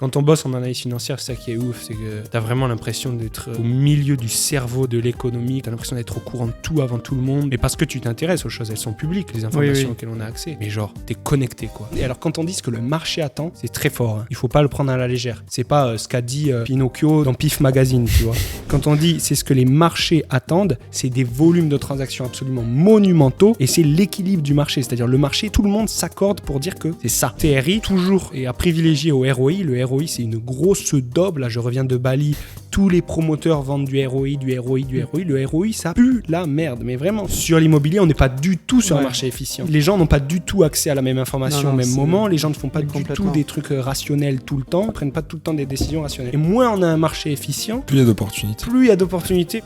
Quand on bosse en analyse financière, c'est ça qui est ouf, c'est que t'as vraiment l'impression d'être au milieu du cerveau de l'économie, t'as l'impression d'être au courant de tout avant tout le monde, mais parce que tu t'intéresses aux choses, elles sont publiques, les informations auxquelles on a accès, mais genre, t'es connecté quoi. Et alors quand on dit ce que le marché attend, c'est très fort, hein. Il faut pas le prendre à la légère. C'est pas ce qu'a dit Pinocchio dans Pif Magazine, tu vois. Quand on dit c'est ce que les marchés attendent, c'est des volumes de transactions absolument monumentaux, et c'est l'équilibre du marché, c'est-à-dire le marché, tout le monde s'accorde pour dire que c'est ça. TRI, toujours, et à privilégier au ROI, le ROI, c'est une grosse daube. Là, je reviens de Bali. Tous les promoteurs vendent du ROI. Le ROI, ça pue la merde. Mais vraiment, sur l'immobilier, on n'est pas du tout sur un marché efficient. Les gens n'ont pas du tout accès à la même information au même moment. Les gens ne font pas du tout des trucs rationnels tout le temps. Ils ne prennent pas tout le temps des décisions rationnelles. Et moins on a un marché efficient, plus il y a d'opportunités.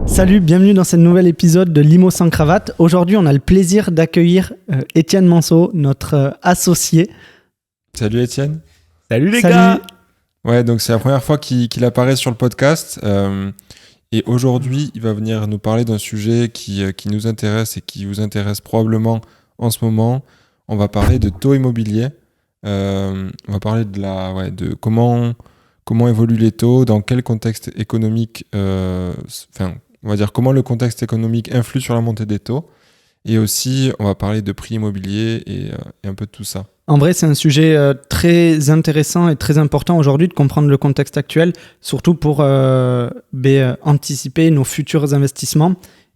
Salut, bienvenue dans ce nouvel épisode de Limo sans cravate. Aujourd'hui, on a le plaisir d'accueillir Étienne Manceau, notre associé. Salut Étienne. Salut les gars. Ouais, donc c'est la première fois qu'il apparaît sur le podcast. Et aujourd'hui, il va venir nous parler d'un sujet qui nous intéresse et qui vous intéresse probablement en ce moment. On va parler de taux immobilier. On va parler de comment évoluent les taux, dans quel contexte économique, on va dire comment le contexte économique influe sur la montée des taux. Et aussi, on va parler de prix immobilier et un peu de tout ça. En vrai, c'est un sujet très intéressant et très important aujourd'hui de comprendre le contexte actuel, surtout pour anticiper nos futurs investissements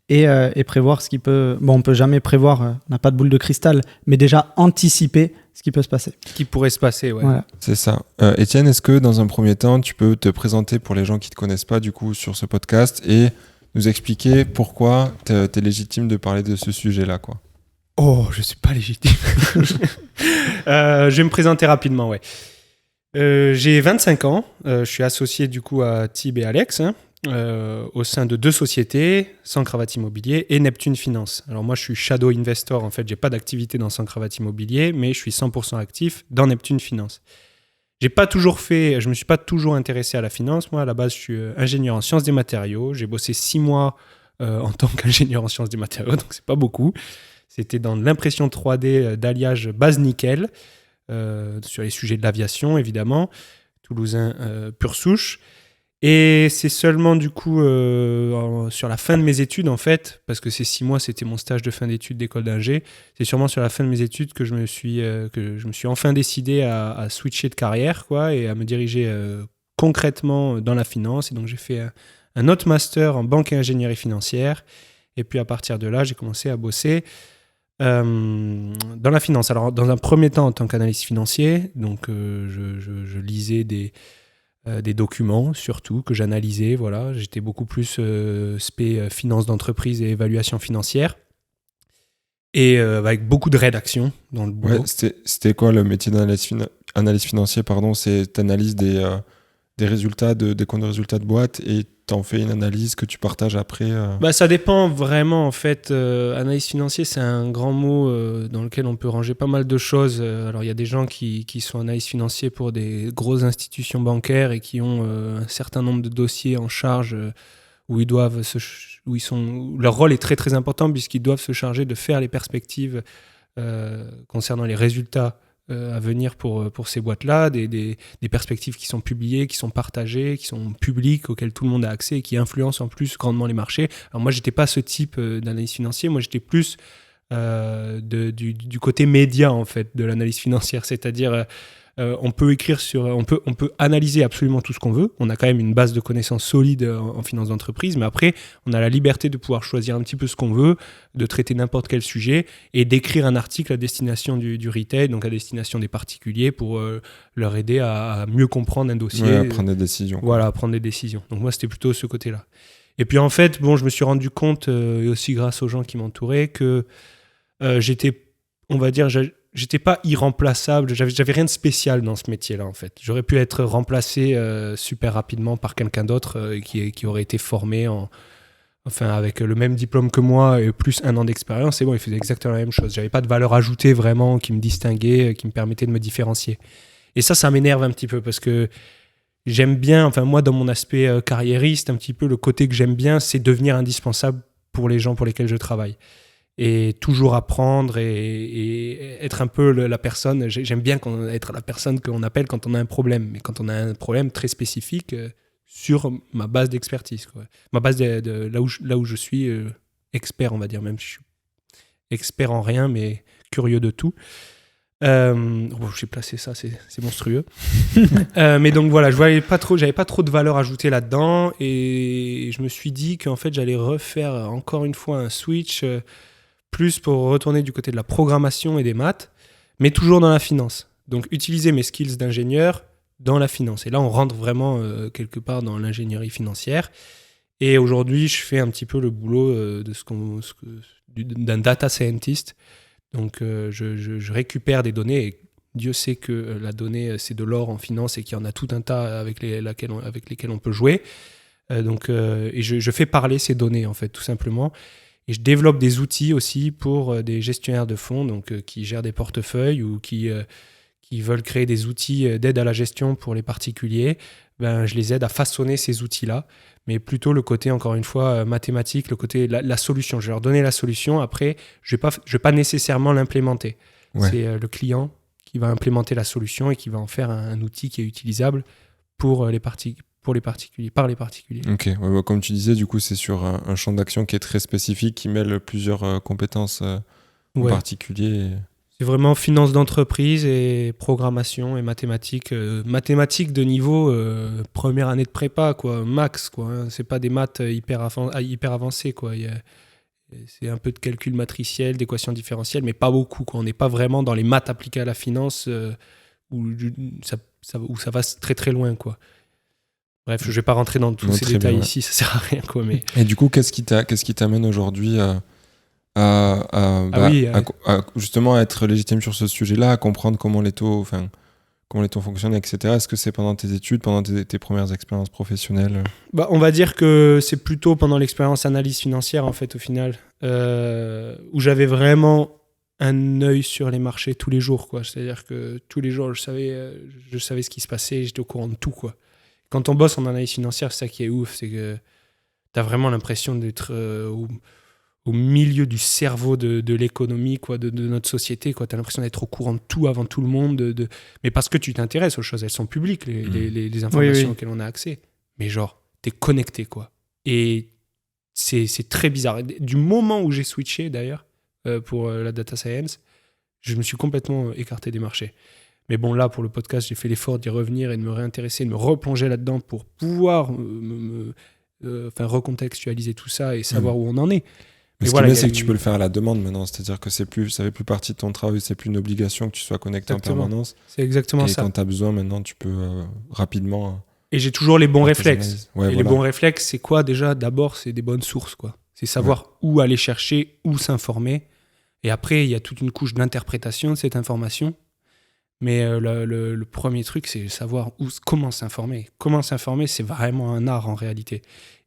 et prévoir ce qui peut... Bon, on ne peut jamais prévoir, on n'a pas de boule de cristal, mais déjà anticiper ce qui peut se passer. Ce qui pourrait se passer, ouais. Voilà. C'est ça. Étienne, est-ce que dans un premier temps, tu peux te présenter pour les gens qui ne te connaissent pas du coup sur ce podcast et nous expliquer pourquoi tu es légitime de parler de ce sujet-là, quoi. Oh, je suis pas légitime. Je vais me présenter rapidement, ouais. J'ai 25 ans. Je suis associé du coup à Thib et Alex, au sein de deux sociétés, Sans Cravate Immobilier et Neptune Finance. Alors moi, je suis shadow investor. En fait, j'ai pas d'activité dans Sans Cravate Immobilier, mais je suis 100% actif dans Neptune Finance. Je me suis pas toujours intéressé à la finance. Moi, à la base, je suis ingénieur en sciences des matériaux. J'ai bossé 6 mois en tant qu'ingénieur en sciences des matériaux, donc c'est pas beaucoup. C'était dans l'impression 3D d'alliage base-nickel, sur les sujets de l'aviation, évidemment, toulousain pure souche. Et c'est seulement, du coup, sur la fin de mes études, en fait, parce que ces 6 mois, c'était mon stage de fin d'études d'école d'ingé, c'est sûrement sur la fin de mes études que je me suis enfin décidé à switcher de carrière, quoi, et à me diriger concrètement dans la finance. Et donc, j'ai fait un autre master en banque et ingénierie financière. Et puis, à partir de là, j'ai commencé à bosser dans la finance. Alors, dans un premier temps, en tant qu'analyste financier, donc je lisais des documents, surtout, que j'analysais. Voilà. J'étais beaucoup plus spé finance d'entreprise et évaluation financière. Et avec beaucoup de rédaction dans le boulot. Ouais, c'était quoi le métier d'analyse financier, pardon? C'est t'analyses des résultats, des comptes de résultats de boîte et t'en fais une analyse que tu partages après Ça dépend vraiment, en fait. Analyse financière, c'est un grand mot dans lequel on peut ranger pas mal de choses. Alors, il y a des gens qui sont analystes financiers pour des grosses institutions bancaires et qui ont un certain nombre de dossiers en charge où leur rôle est très, très important puisqu'ils doivent se charger de faire les perspectives concernant les résultats à venir pour ces boîtes-là, des perspectives qui sont publiées, qui sont partagées, qui sont publiques, auxquelles tout le monde a accès et qui influencent en plus grandement les marchés. Alors moi, j'étais pas ce type d'analyse financier, moi j'étais plus du côté média en fait de l'analyse financière, c'est-à-dire on peut analyser absolument tout ce qu'on veut. On a quand même une base de connaissances solide en finance d'entreprise, mais après, on a la liberté de pouvoir choisir un petit peu ce qu'on veut, de traiter n'importe quel sujet et d'écrire un article à destination du retail, donc à destination des particuliers pour leur aider à mieux comprendre un dossier. Ouais, à prendre des décisions. Voilà, à prendre des décisions. Donc moi, c'était plutôt ce côté-là. Et puis en fait, je me suis rendu compte, et aussi grâce aux gens qui m'entouraient, que j'étais pas irremplaçable, j'avais rien de spécial dans ce métier-là en fait. J'aurais pu être remplacé super rapidement par quelqu'un d'autre qui aurait été formé avec le même diplôme que moi et plus 1 an d'expérience. Et bon, il faisait exactement la même chose. J'avais pas de valeur ajoutée vraiment qui me distinguait, qui me permettait de me différencier. Et ça m'énerve un petit peu parce que j'aime bien, moi dans mon aspect carriériste, un petit peu le côté que j'aime bien, c'est devenir indispensable pour les gens pour lesquels je travaille. et toujours apprendre et être un peu la personne. J'aime bien être la personne qu'on appelle quand on a un problème, mais quand on a un problème très spécifique sur ma base d'expertise, quoi. Ma base de là où je suis expert, on va dire, même si je suis expert en rien, mais curieux de tout. J'ai placé ça, c'est monstrueux. Mais donc voilà, j'avais pas trop de valeur ajoutée là-dedans et je me suis dit qu'en fait j'allais refaire encore une fois un switch plus pour retourner du côté de la programmation et des maths, mais toujours dans la finance. Donc utiliser mes skills d'ingénieur dans la finance. Et là on rentre vraiment quelque part dans l'ingénierie financière. Et aujourd'hui je fais un petit peu le boulot d'un data scientist. Donc, je récupère des données et Dieu sait que la donnée, c'est de l'or en finance et qu'il y en a tout un tas avec lesquels on peut jouer. Et je fais parler ces données, en fait, tout simplement. Et je développe des outils aussi pour des gestionnaires de fonds donc, qui gèrent des portefeuilles ou qui veulent créer des outils d'aide à la gestion pour les particuliers. Je les aide à façonner ces outils-là. Mais plutôt le côté, encore une fois, mathématique, le côté la solution. Je vais leur donner la solution. Après, je vais pas nécessairement l'implémenter. Ouais. C'est le client qui va implémenter la solution et qui va en faire un outil qui est utilisable pour les particuliers, par les particuliers. Ok, ouais, comme tu disais, du coup, c'est sur un champ d'action qui est très spécifique, qui mêle plusieurs compétences en particulier. C'est vraiment finance d'entreprise et programmation et mathématiques. Mathématiques de niveau première année de prépa, quoi, max, quoi. Hein. C'est pas des maths hyper avancées, quoi. C'est un peu de calcul matriciel, d'équations différentielles, mais pas beaucoup, quoi. On n'est pas vraiment dans les maths appliquées à la finance où ça va très très loin, quoi. Bref, je vais pas rentrer dans tous ces détails ici, ça sert à rien, quoi. Mais... Et du coup, qu'est-ce qui t'amène aujourd'hui à justement être légitime sur ce sujet-là, à comprendre comment les taux fonctionnent, etc. Est-ce que c'est pendant tes études, pendant tes premières expériences professionnelles ? On va dire que c'est plutôt pendant l'expérience analyse financière, en fait, au final, où j'avais vraiment un œil sur les marchés tous les jours, quoi. C'est-à-dire que tous les jours, je savais ce qui se passait, j'étais au courant de tout, quoi. Quand on bosse en analyse financière, c'est ça qui est ouf, c'est que t'as vraiment l'impression d'être au milieu du cerveau de l'économie, quoi, de notre société, quoi. Tu as l'impression d'être au courant de tout avant tout le monde, mais parce que tu t'intéresses aux choses, elles sont publiques, les informations auxquelles on a accès. Mais genre, t'es connecté, quoi. Et c'est très bizarre. Du moment où j'ai switché, d'ailleurs, pour la data science, je me suis complètement écarté des marchés. Mais bon, là, pour le podcast, j'ai fait l'effort d'y revenir et de me réintéresser, de me replonger là-dedans pour pouvoir recontextualiser tout ça et savoir où on en est. Mais ce qui est bien, c'est que tu peux le faire à la demande maintenant. C'est-à-dire que ça fait plus partie de ton travail, c'est plus une obligation que tu sois connecté en permanence. C'est exactement ça. Et quand tu as besoin, maintenant, tu peux rapidement... Et j'ai toujours les bons réflexes. Les bons réflexes, c'est quoi déjà ? D'abord, c'est des bonnes sources, quoi. C'est savoir où aller chercher, où s'informer. Et après, il y a toute une couche d'interprétation de cette information. Mais le premier truc, c'est savoir comment s'informer. Comment s'informer, c'est vraiment un art en réalité.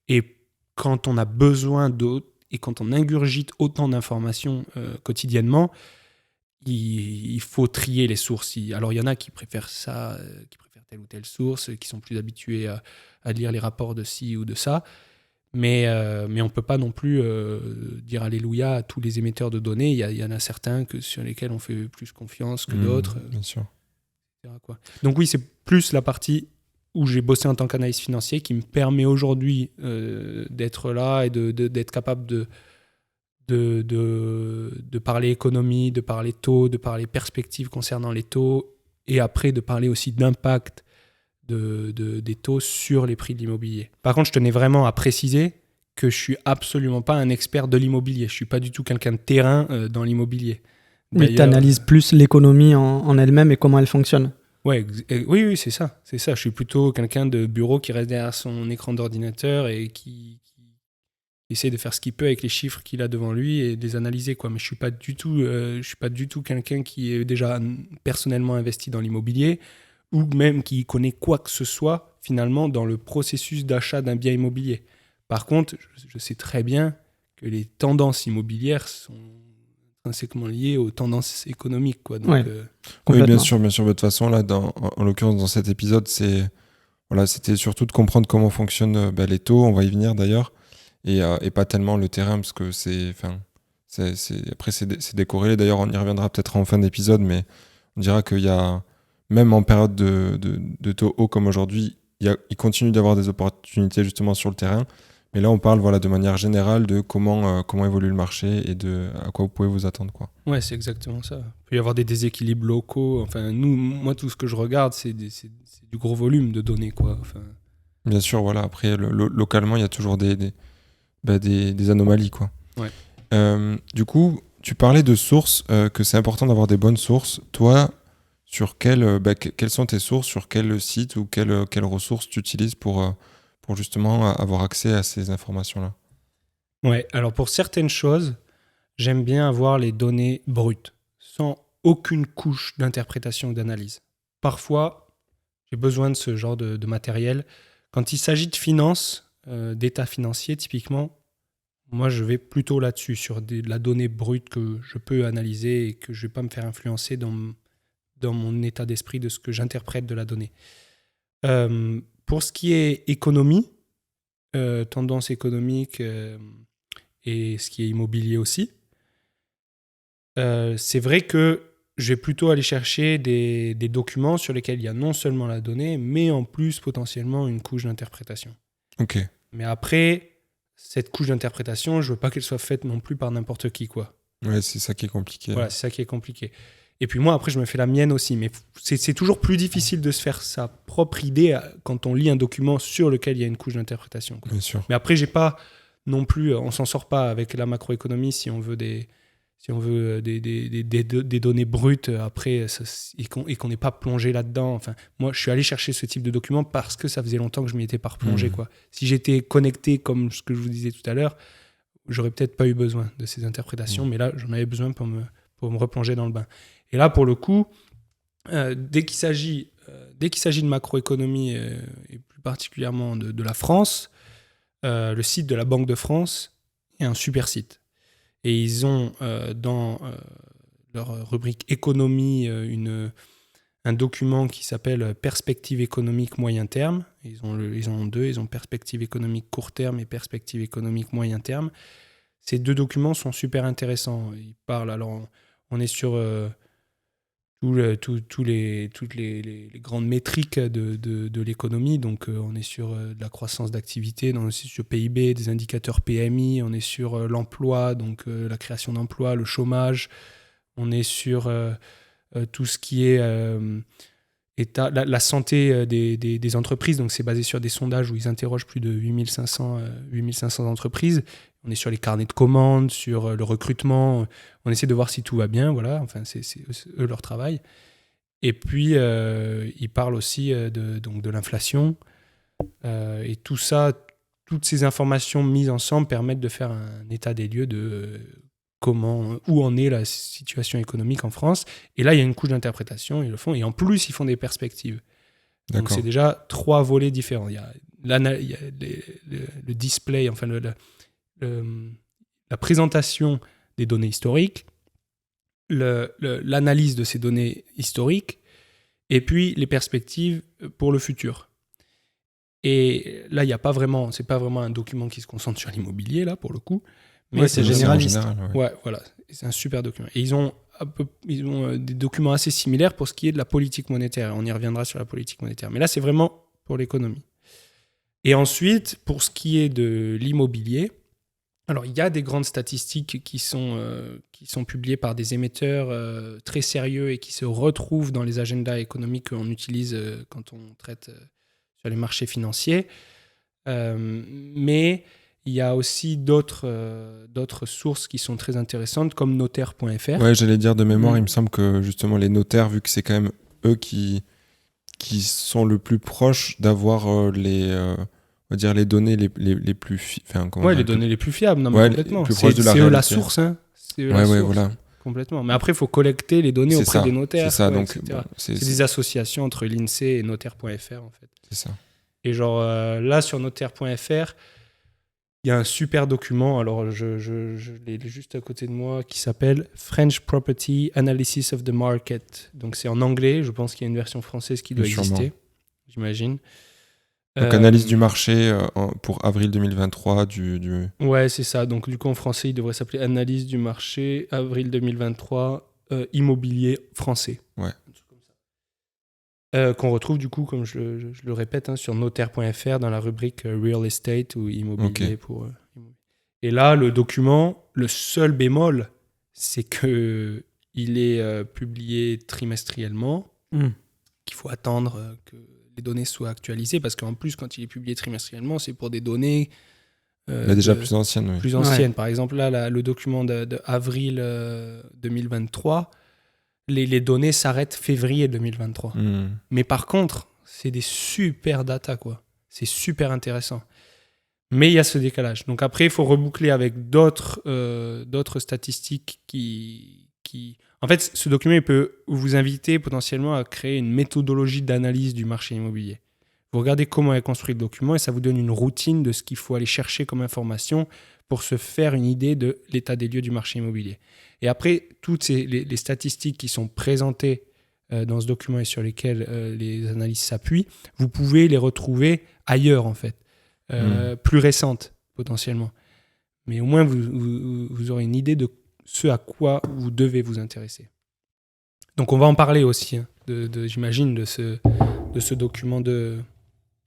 Et quand on a besoin d'autres, et quand on ingurgite autant d'informations quotidiennement, il faut trier les sources. Alors, il y en a qui préfèrent ça, qui préfèrent telle ou telle source, qui sont plus habitués à lire les rapports de ci ou de ça. Mais on ne peut pas non plus dire alléluia à tous les émetteurs de données. Il y en a certains sur lesquels on fait plus confiance que d'autres. Bien sûr. Quoi. Donc oui, c'est plus la partie où j'ai bossé en tant qu'analyste financier qui me permet aujourd'hui d'être là et d'être capable de parler économie, de parler taux, de parler perspectives concernant les taux et après de parler aussi d'impact des taux sur les prix de l'immobilier. Par contre, je tenais vraiment à préciser que je ne suis absolument pas un expert de l'immobilier. Je ne suis pas du tout quelqu'un de terrain dans l'immobilier. Oui, tu analyses plus l'économie en elle-même et comment elle fonctionne. Oui, c'est ça. C'est ça. Je suis plutôt quelqu'un de bureau qui reste derrière son écran d'ordinateur et qui essaie de faire ce qu'il peut avec les chiffres qu'il a devant lui et de les analyser, quoi. Mais je suis pas du tout quelqu'un qui est déjà personnellement investi dans l'immobilier ou même qui connaît quoi que ce soit finalement dans le processus d'achat d'un bien immobilier. Par contre, je sais très bien que les tendances immobilières sont intrinsèquement liées aux tendances économiques, quoi. Donc, oui, bien sûr. De toute façon, là, en l'occurrence, dans cet épisode, c'était surtout de comprendre comment fonctionnent les taux. On va y venir d'ailleurs, et pas tellement le terrain, parce que c'est Après, c'est décorrélé. D'ailleurs, on y reviendra peut-être en fin d'épisode, mais on dira qu'il y a, même en période de taux hauts comme aujourd'hui, il continue d'avoir des opportunités justement sur le terrain. Mais là, on parle de manière générale de comment évolue le marché et à quoi vous pouvez vous attendre, quoi. Ouais, c'est exactement ça. Il peut y avoir des déséquilibres locaux. Enfin, moi, tout ce que je regarde, c'est du gros volume de données, quoi. Enfin, Bien sûr, voilà. Après, localement, il y a toujours des anomalies, quoi. Ouais. Du coup, tu parlais de sources, que c'est important d'avoir des bonnes sources. Toi, sur quelles sont tes sources, sur quel site ou quelles ressources tu utilises pour justement avoir accès à ces informations-là? ouais. Alors, pour certaines choses, j'aime bien avoir les données brutes, sans aucune couche d'interprétation ou d'analyse. Parfois, j'ai besoin de ce genre de matériel. Quand il s'agit de finances, d'état financier, typiquement, moi, je vais plutôt là-dessus, sur de la donnée brute que je peux analyser et que je ne vais pas me faire influencer dans mon état d'esprit de ce que j'interprète de la donnée. Pour ce qui est économie, tendance économique et ce qui est immobilier aussi, c'est vrai que je vais plutôt aller chercher des documents sur lesquels il y a non seulement la donnée, mais en plus potentiellement une couche d'interprétation. Ok. Mais après, cette couche d'interprétation, je veux pas qu'elle soit faite non plus par n'importe qui, quoi. Ouais, c'est ça qui est compliqué. Voilà, c'est ça qui est compliqué. Et puis moi, après, je me fais la mienne aussi. Mais c'est toujours plus difficile de se faire sa propre idée quand on lit un document sur lequel il y a une couche d'interprétation, quoi. Bien sûr. Mais après, j'ai pas non plus, on s'en sort pas avec la macroéconomie si on veut des données brutes après et qu'on n'est pas plongé là-dedans. Enfin, moi, je suis allé chercher ce type de document parce que ça faisait longtemps que je m'y étais pas replongé, quoi. Si j'étais connecté comme ce que je vous disais tout à l'heure, j'aurais peut-être pas eu besoin de ces interprétations, mais là, j'en avais besoin pour me replonger dans le bain. Et là, pour le coup, dès qu'il s'agit de macroéconomie et plus particulièrement de la France, le site de la Banque de France est un super site. Et ils ont dans leur rubrique économie un document qui s'appelle Perspective économique moyen terme. Ils ont deux, ils ont Perspective économique court terme et Perspective économique moyen terme. Ces deux documents sont super intéressants. Ils parlent, alors on est sur toutes les grandes métriques de l'économie. Donc, on est sur de la croissance d'activité, on est sur PIB, des indicateurs PMI, on est sur l'emploi, donc la création d'emplois, le chômage. On est sur tout ce qui est la santé des entreprises. Donc, c'est basé sur des sondages où ils interrogent plus de 8500 entreprises. On est sur les carnets de commandes, sur le recrutement. On essaie de voir si tout va bien. Voilà. Enfin, c'est eux leur travail. Et puis, ils parlent aussi de l'inflation. Et tout ça, toutes ces informations mises ensemble permettent de faire un état des lieux de où en est la situation économique en France. Et là, il y a une couche d'interprétation, ils le font. Et en plus, ils font des perspectives. Donc, c'est déjà 3 volets différents. Il y a le display, enfin, la présentation des données historiques, l'analyse de ces données historiques, et puis les perspectives pour le futur. Et là, c'est pas vraiment un document qui se concentre sur l'immobilier, là, pour le coup, mais c'est généraliste. Ouais, voilà, c'est un super document. Et ils ont des documents assez similaires pour ce qui est de la politique monétaire. On y reviendra sur la politique monétaire. Mais là, c'est vraiment pour l'économie. Et ensuite, pour ce qui est de l'immobilier, alors, il y a des grandes statistiques qui sont publiées par des émetteurs très sérieux et qui se retrouvent dans les agendas économiques qu'on utilise quand on traite sur les marchés financiers. Mais il y a aussi d'autres sources qui sont très intéressantes, comme notaire.fr. Ouais, j'allais dire de mémoire, il me semble que justement les notaires, vu que c'est quand même eux qui sont le plus proches d'avoir on va dire les données les plus les données les plus fiables, non, mais ouais, complètement. Plus proches de la c'est réalité. Eux la source, hein. C'est eux la source, voilà. Complètement. Mais après, il faut collecter les données auprès des notaires. C'est ça, quoi, donc c'est des associations entre l'INSEE et notaire.fr, en fait. C'est ça. Et genre, là, sur notaire.fr, il y a un super document, alors je l'ai juste à côté de moi, qui s'appelle French Property Analysis of the Market. Donc, c'est en anglais. Je pense qu'il y a une version française qui doit exister, j'imagine. Donc, analyse du marché pour avril 2023 du... Ouais, c'est ça. Donc, du coup, en français, il devrait s'appeler Analyse du marché, avril 2023, immobilier français. Ouais. Qu'on retrouve, du coup, comme je le répète, hein, sur notaire.fr dans la rubrique Real Estate ou immobilier. Ok. Et là, le document, le seul bémol, c'est qu'il est publié trimestriellement, qu'il faut attendre que les données soient actualisées, parce qu'en plus, quand il est publié trimestriellement, c'est pour des données Mais déjà plus ancienne, oui. plus anciennes. Par exemple, là, le document de avril 2023, les données s'arrêtent février 2023. Mais par contre, c'est des super data, quoi. C'est super intéressant. Mais il y a ce décalage. Donc après, il faut reboucler avec d'autres statistiques qui... En fait, ce document, il peut vous inviter potentiellement à créer une méthodologie d'analyse du marché immobilier. Vous regardez comment est construit le document et ça vous donne une routine de ce qu'il faut aller chercher comme information pour se faire une idée de l'état des lieux du marché immobilier. Et après, toutes les statistiques qui sont présentées dans ce document et sur lesquelles les analyses s'appuient, vous pouvez les retrouver ailleurs, en fait, plus récentes, potentiellement. Mais au moins, vous aurez une idée de ce à quoi vous devez vous intéresser. Donc, on va en parler aussi, hein, j'imagine, de ce document de...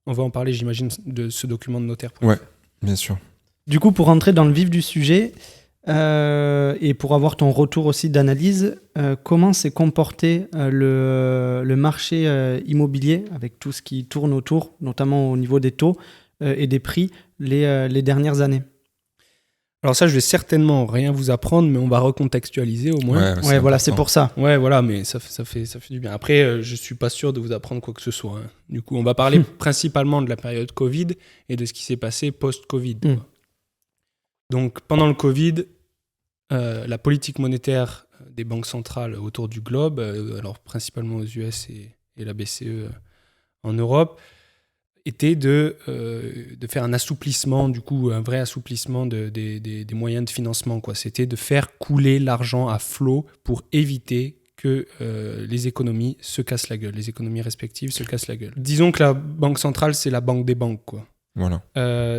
On va en parler, j'imagine, de ce document de notaire. Ouais, bien sûr. Du coup, pour rentrer dans le vif du sujet et pour avoir ton retour aussi d'analyse, comment s'est comporté le marché immobilier avec tout ce qui tourne autour, notamment au niveau des taux et des prix, les dernières années? Alors ça, je vais certainement rien vous apprendre, mais on va recontextualiser au moins. Ouais, voilà, c'est pour ça. Ouais, voilà, mais ça fait du bien. Après, je suis pas sûr de vous apprendre quoi que ce soit, hein. Du coup, on va parler principalement de la période Covid et de ce qui s'est passé post-Covid. Donc, pendant le Covid, la politique monétaire des banques centrales autour du globe, alors principalement aux US et la BCE en Europe, était de faire un assouplissement, du coup, un vrai assouplissement des moyens de financement, quoi. C'était de faire couler l'argent à flot pour éviter que les économies se cassent la gueule, les économies respectives se cassent la gueule. Disons que la banque centrale, c'est la banque des banques, quoi. Voilà.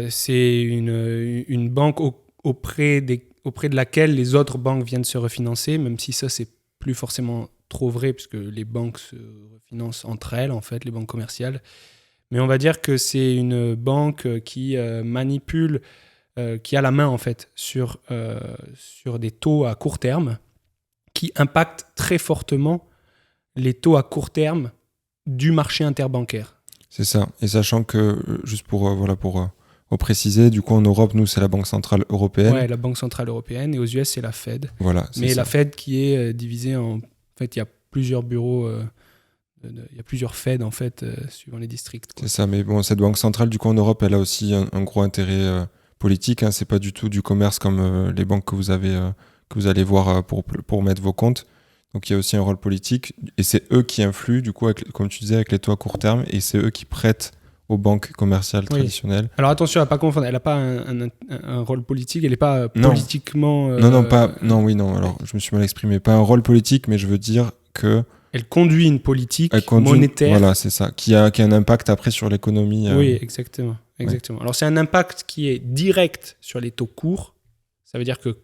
C'est une banque auprès de laquelle les autres banques viennent se refinancer, même si ça, c'est plus forcément trop vrai, puisque les banques se refinancent entre elles, en fait, les banques commerciales. Mais on va dire que c'est une banque qui manipule, qui a la main en fait sur des taux à court terme qui impactent très fortement les taux à court terme du marché interbancaire. C'est ça. Et sachant que, juste pour préciser, du coup en Europe, nous c'est la Banque Centrale Européenne. Ouais, la Banque Centrale Européenne, et aux US c'est la Fed. Voilà, mais la Fed qui est divisée en fait, il y a plusieurs bureaux... Il y a plusieurs Fed en fait, suivant les districts, quoi. C'est ça, mais bon, cette banque centrale, du coup, en Europe, elle a aussi un gros intérêt politique, hein. C'est pas du tout du commerce comme les banques que vous allez voir pour mettre vos comptes. Donc il y a aussi un rôle politique, et c'est eux qui influent, du coup, comme tu disais, avec les taux à court terme, et c'est eux qui prêtent aux banques commerciales traditionnelles. Alors attention à ne pas confondre, elle n'a pas un rôle politique, elle n'est pas politiquement... Non, alors je me suis mal exprimé. Pas un rôle politique, mais je veux dire que... Elle conduit une politique monétaire. Voilà, c'est ça, qui a un impact après sur l'économie. Oui, exactement. Ouais. Alors c'est un impact qui est direct sur les taux courts. Ça veut dire que...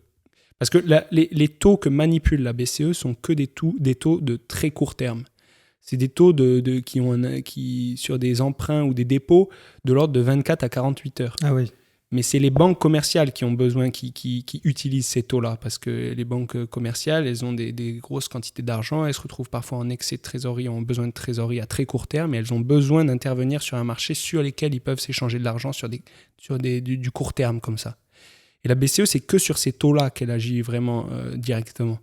Parce que les taux que manipule la BCE sont que des taux de très court terme. C'est des taux qui sur des emprunts ou des dépôts de l'ordre de 24 à 48 heures. Ah oui. Mais c'est les banques commerciales qui ont besoin, qui utilisent ces taux-là, parce que les banques commerciales, elles ont des grosses quantités d'argent, elles se retrouvent parfois en excès de trésorerie, ont besoin de trésorerie à très court terme, et elles ont besoin d'intervenir sur un marché sur lequel ils peuvent s'échanger de l'argent sur du court terme comme ça. Et la BCE, c'est que sur ces taux-là qu'elle agit vraiment directement.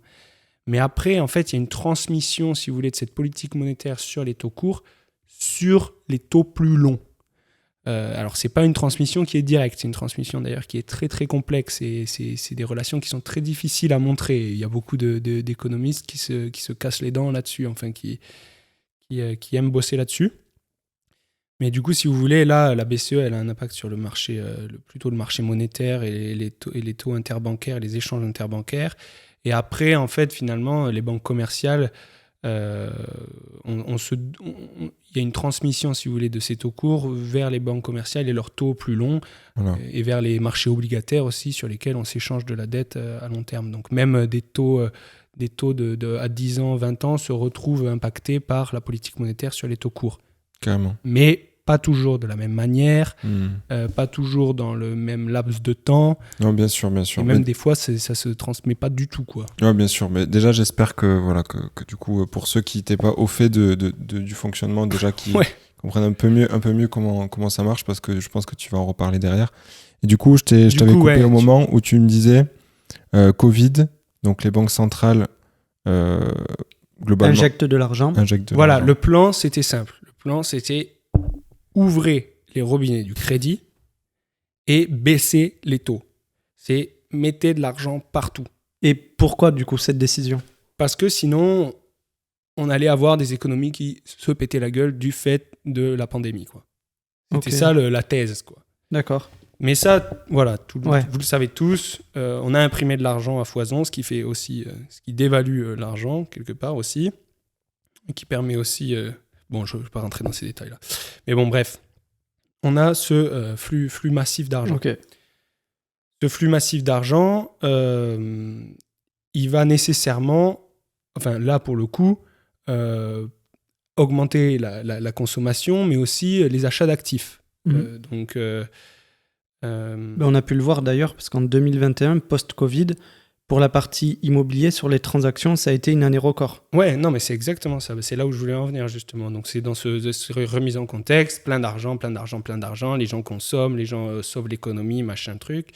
Mais après, en fait, il y a une transmission, si vous voulez, de cette politique monétaire sur les taux courts, sur les taux plus longs. Alors, ce n'est pas une transmission qui est directe, c'est une transmission d'ailleurs qui est très très complexe et c'est des relations qui sont très difficiles à montrer. Il y a beaucoup d'économistes qui se cassent les dents là-dessus, enfin qui aiment bosser là-dessus. Mais du coup, si vous voulez, là, la BCE, elle a un impact sur le marché, plutôt le marché monétaire et les taux interbancaires, les échanges interbancaires. Et après, en fait, finalement, les banques commerciales, il y a une transmission, si vous voulez, de ces taux courts vers les banques commerciales et leurs taux plus longs, Voilà. et vers les marchés obligataires aussi, sur lesquels on s'échange de la dette à long terme. Donc même des taux à 10 ans, 20 ans se retrouvent impactés par la politique monétaire sur les taux courts. Carrément. Mais pas toujours de la même manière, Hmm. pas toujours dans le même laps de temps, Non, bien sûr. et même des fois, ça se transmet pas du tout, quoi. Ouais, bien sûr. Mais déjà, j'espère que du coup, pour ceux qui n'étaient pas au fait du fonctionnement, déjà qui Ouais. comprennent un peu mieux comment ça marche, parce que je pense que tu vas en reparler derrière. Et du coup, je t'avais coupé ouais, au moment où tu me disais Covid, donc les banques centrales globalement Injecte de l'argent. injectent de Voilà, l'argent. le plan, c'était simple. Le plan, c'était ouvrez les robinets du crédit et baissez les taux. C'est mettez de l'argent partout. Et pourquoi, du coup, cette décision? Parce que sinon, on allait avoir des économies qui se pétaient la gueule du fait de la pandémie, quoi. C'était Ok. ça la thèse, quoi. D'accord. Mais ça, voilà, Ouais. vous le savez tous, on a imprimé de l'argent à foison, ce qui fait aussi, ce qui dévalue l'argent quelque part aussi, et qui permet aussi, bon, je ne vais pas rentrer dans ces détails-là, mais bon, bref, on a ce flux massif d'argent. Ok. Ce flux massif d'argent, il va nécessairement, enfin là pour le coup, augmenter la consommation, mais aussi les achats d'actifs. Mhm. Donc, On a pu le voir d'ailleurs, parce qu'en 2021, post-Covid, pour la partie immobilier, sur les transactions, ça a été une année record. ouais, non, mais c'est exactement ça. C'est là où je voulais en venir, justement. Donc, c'est dans ce remise en contexte, plein d'argent. Les gens consomment, les gens sauvent l'économie, machin truc.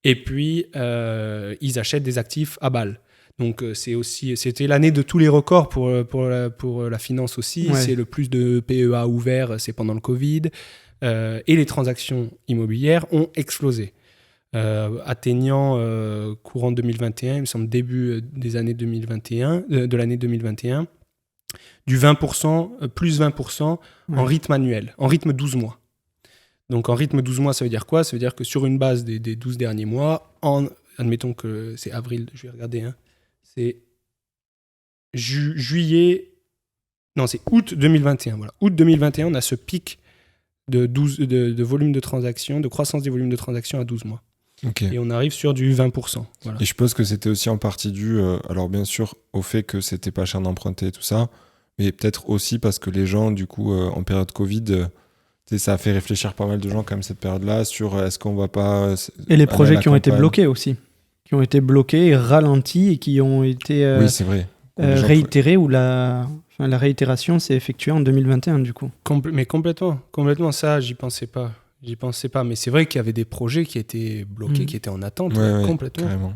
Et puis, ils achètent des actifs à balles. Donc, c'était l'année de tous les records pour la finance aussi. Ouais. C'est le plus de PEA ouverts, c'est pendant le Covid. Et les transactions immobilières ont explosé. Atteignant courant 2021, il me semble début des années 2021, de l'année 2021, du 20%, plus 20% Ouais. en rythme annuel, en rythme 12 mois. Donc en rythme 12 mois, ça veut dire quoi? Ça veut dire que sur une base des 12 derniers mois, admettons que c'est avril, je vais regarder, hein, c'est juillet, non c'est août 2021, voilà. Août 2021, on a ce pic de volume de transactions, de croissance des volumes de transactions à 12 mois. Ok. Et on arrive sur du 20%. Voilà. Et je suppose que c'était aussi en partie dû, alors bien sûr, au fait que c'était pas cher d'emprunter et tout ça, mais peut-être aussi parce que les gens, du coup, en période Covid, ça a fait réfléchir pas mal de gens quand même cette période-là sur est-ce qu'on va pas... Et les aller projets à la qui ont été campagne. bloqués aussi. Qui ont été bloqués, ralentis et qui ont été Oui, c'est vrai. Les gens réitérés, ou la réitération s'est effectuée en 2021 du coup. Mais complètement, ça, j'y pensais pas. Mais c'est vrai qu'il y avait des projets qui étaient bloqués, qui étaient en attente, Ouais, complètement. carrément.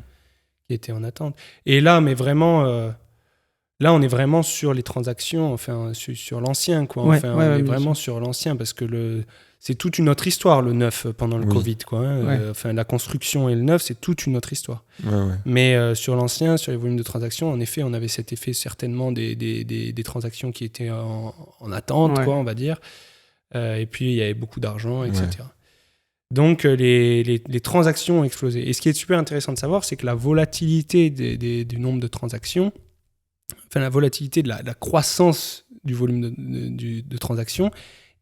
Qui étaient en attente. Et là, mais vraiment, là, on est vraiment sur les transactions, enfin, sur l'ancien, quoi. Ouais, Enfin, ouais, on ouais, est bien vraiment sur l'ancien, parce que c'est toute une autre histoire, le neuf, pendant le Oui. Covid, quoi. Hein. Ouais. Enfin, la construction et le neuf, c'est toute une autre histoire. Ouais, ouais. Mais sur l'ancien, sur les volumes de transactions, en effet, on avait cet effet certainement des transactions qui étaient en attente, Ouais. quoi, on va dire. Et puis, il y avait beaucoup d'argent, etc. Donc, les transactions ont explosé. Et ce qui est super intéressant de savoir, c'est que la volatilité du nombre de transactions, enfin, la volatilité de la croissance du volume de transactions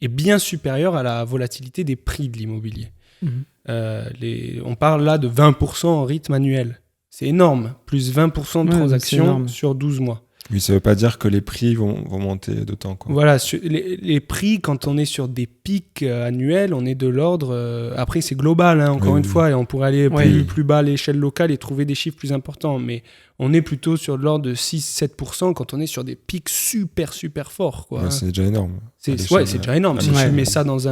est bien supérieure à la volatilité des prix de l'immobilier. Mhm. On parle là de 20% en rythme annuel. C'est énorme. Plus 20% de Ouais, c'est transactions énorme. sur 12 mois. Oui, ça veut pas dire que les prix vont monter d'autant, quoi. Voilà, les prix, quand on est sur des pics annuels, on est de l'ordre... après, c'est global, hein, encore Oui, une oui. fois, et on pourrait aller Oui. plus bas à l'échelle locale et trouver des chiffres plus importants. Mais on est plutôt sur de l'ordre de 6-7% quand on est sur des pics super, super forts, quoi, Ouais, hein. c'est déjà énorme. C'est À l'échelle, déjà énorme. à Si l'échelle. tu mets ça dans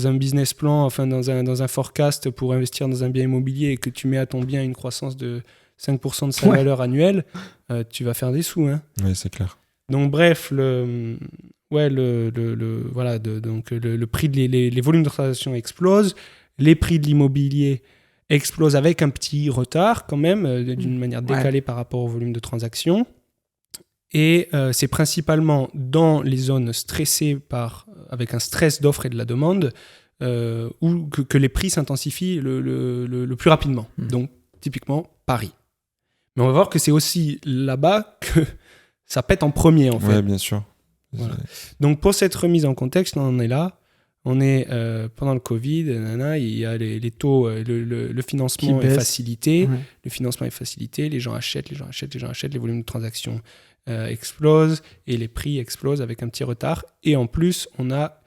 un business plan, enfin dans un forecast pour investir dans un bien immobilier et que tu mets à ton bien une croissance de 5% de sa Ouais. valeur annuelle, tu vas faire des sous, hein. Oui, c'est clair. Donc bref, le prix les volumes de transactions explosent, les prix de l'immobilier explosent avec un petit retard quand même, d'une manière décalée par rapport au volume de transactions. Et c'est principalement dans les zones stressées avec un stress d'offre et de la demande que les prix s'intensifient le plus rapidement. Donc typiquement Paris. Mais on va voir que c'est aussi là-bas que ça pète en premier, en fait. Ouais, bien sûr. Voilà. Donc, pour cette remise en contexte, on en est là. On est pendant le Covid, il y a les taux, le financement est facilité. Ouais. Le financement est facilité, les gens achètent, les volumes de transactions explosent et les prix explosent avec un petit retard. Et en plus, on a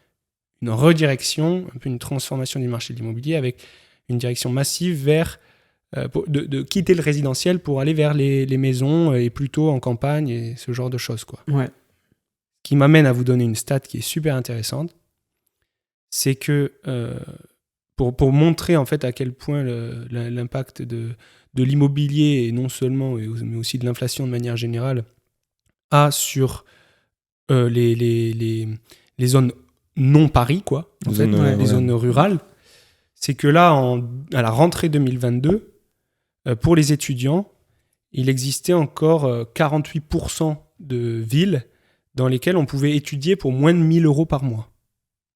une redirection, un peu une transformation du marché de l'immobilier avec une direction massive vers de quitter le résidentiel pour aller vers les maisons et plutôt en campagne et ce genre de choses, quoi. Ouais. Ce qui m'amène à vous donner une stat qui est super intéressante. C'est que pour montrer en fait à quel point l'impact de l'immobilier, et non seulement, mais aussi de l'inflation de manière générale, a sur les zones non Paris, quoi, en fait, les zones rurales, c'est que là, à la rentrée 2022, pour les étudiants, il existait encore 48% de villes dans lesquelles on pouvait étudier pour moins de 1 000 euros par mois.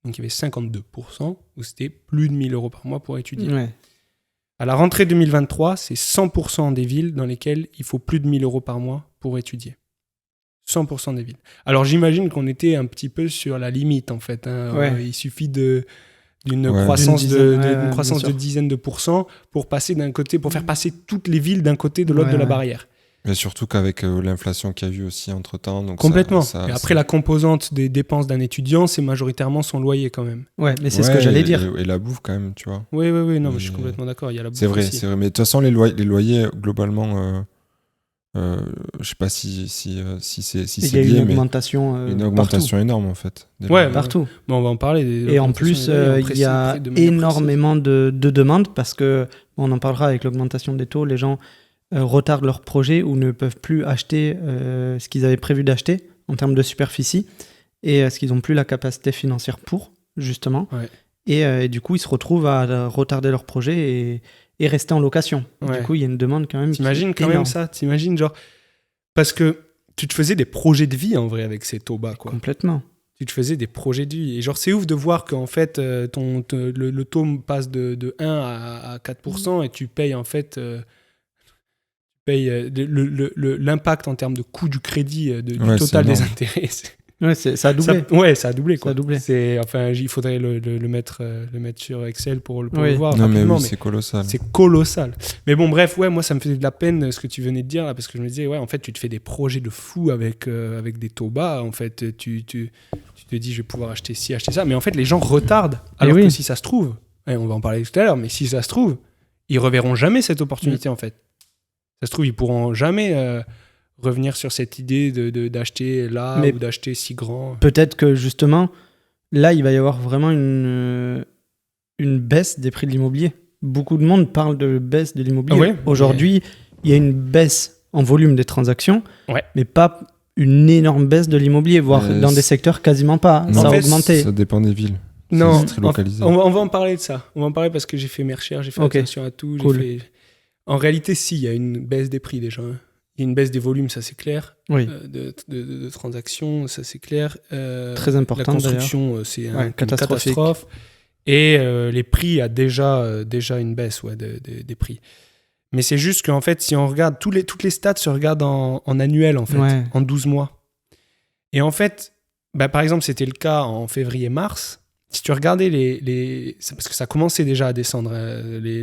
Donc, il y avait 52% où c'était plus de 1 000 euros par mois pour étudier. Ouais. À la rentrée 2023, c'est 100% des villes dans lesquelles il faut plus de 1 000 euros par mois pour étudier. 100% des villes. Alors, j'imagine qu'on était un petit peu sur la limite, en fait. Hein. Ouais. Il suffit d'une croissance de dizaines de pourcents pour passer d'un côté, pour faire passer toutes les villes d'un côté de l'autre de la barrière. Mais surtout qu'avec l'inflation qu'il y a eu aussi entre-temps. Donc complètement. Et après, la composante des dépenses d'un étudiant, c'est majoritairement son loyer quand même. Ouais, mais c'est ce que j'allais dire. Et la bouffe quand même, tu vois. Oui, non, mais je suis complètement d'accord. Il y a la bouffe c'est vrai, aussi. c'est vrai. Mais de toute façon, les loyers, globalement, je sais pas si c'est il y a lié, une augmentation, une augmentation énorme en fait. Ouais, partout. Bon, on va en parler. Et en plus, il y a énormément de demandes parce que, on en parlera avec l'augmentation des taux, les gens retardent leur projet ou ne peuvent plus acheter ce qu'ils avaient prévu d'acheter en termes de superficie et ce qu'ils n'ont plus la capacité financière pour, justement. Ouais. Et du coup, ils se retrouvent à retarder leur projet et rester en location. Ouais. Du coup, il y a une demande quand même. T'imagines quand même ça? T'imagines genre... Parce que tu te faisais des projets de vie en vrai avec ces taux bas, quoi. Complètement. Tu te faisais des projets de vie. Et genre, c'est ouf de voir qu'en fait, le taux passe de 1 à 4% et tu payes en fait... l'impact en termes de coût du crédit, du total des intérêts. Ouais, ça a doublé. Ça a doublé, quoi. Ça a doublé. Il faudrait le mettre sur Excel pour le voir non, rapidement. mais c'est colossal. C'est colossal. Mais bon, bref, moi, ça me faisait de la peine ce que tu venais de dire, là, parce que je me disais, en fait, tu te fais des projets de fou avec des taux bas. En fait, tu te dis, je vais pouvoir acheter ci, acheter ça. Mais en fait, les gens retardent. Alors que si ça se trouve, on va en parler tout à l'heure, mais si ça se trouve, ils reverront jamais cette opportunité, en fait. Ça se trouve, ils pourront jamais... revenir sur cette idée d'acheter là ou d'acheter si grand. Peut-être que justement, là, il va y avoir vraiment une baisse des prix de l'immobilier. Beaucoup de monde parle de baisse de l'immobilier. Ouais, aujourd'hui, il y a une baisse en volume des transactions, mais pas une énorme baisse de l'immobilier, voire dans des secteurs quasiment pas. Non, ça a augmenté. Ça dépend des villes. Non, c'est très localisé. On va en parler de ça. On va en parler parce que j'ai fait mes recherches, j'ai fait attention à tout. Cool. En réalité, si, il y a une baisse des prix déjà. Il y a une baisse des volumes, ça c'est clair. Oui. De transactions, ça c'est clair. Très important. La construction, c'est une catastrophique. catastrophe. Et les prix a déjà une baisse des prix. Mais c'est juste qu'en fait, si on regarde, toutes les stats se regardent en annuel, en fait, en 12 mois. Et en fait, par exemple, c'était le cas en février-mars. Si tu regardais parce que ça commençait déjà à descendre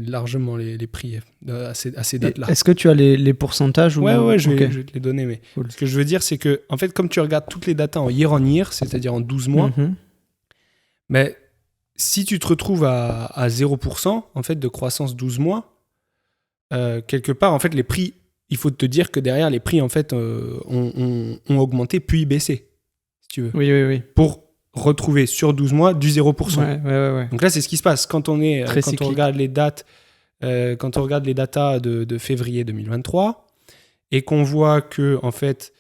largement les prix à ces dates-là. Est-ce que tu as les pourcentages ou... Ouais, je vais te les donner. Mais ce que je veux dire, c'est que, en fait, comme tu regardes toutes les datas en year, c'est-à-dire en 12 mois, mais si tu te retrouves à 0% en fait, de croissance 12 mois, quelque part, en fait, les prix, il faut te dire que derrière, les prix, en fait, ont augmenté puis baissé, si tu veux. Oui. Pour retrouver sur 12 mois du 0%. Ouais. Donc là, c'est ce qui se passe quand on regarde les dates, quand on regarde les datas de février 2023 et qu'on voit que en fait,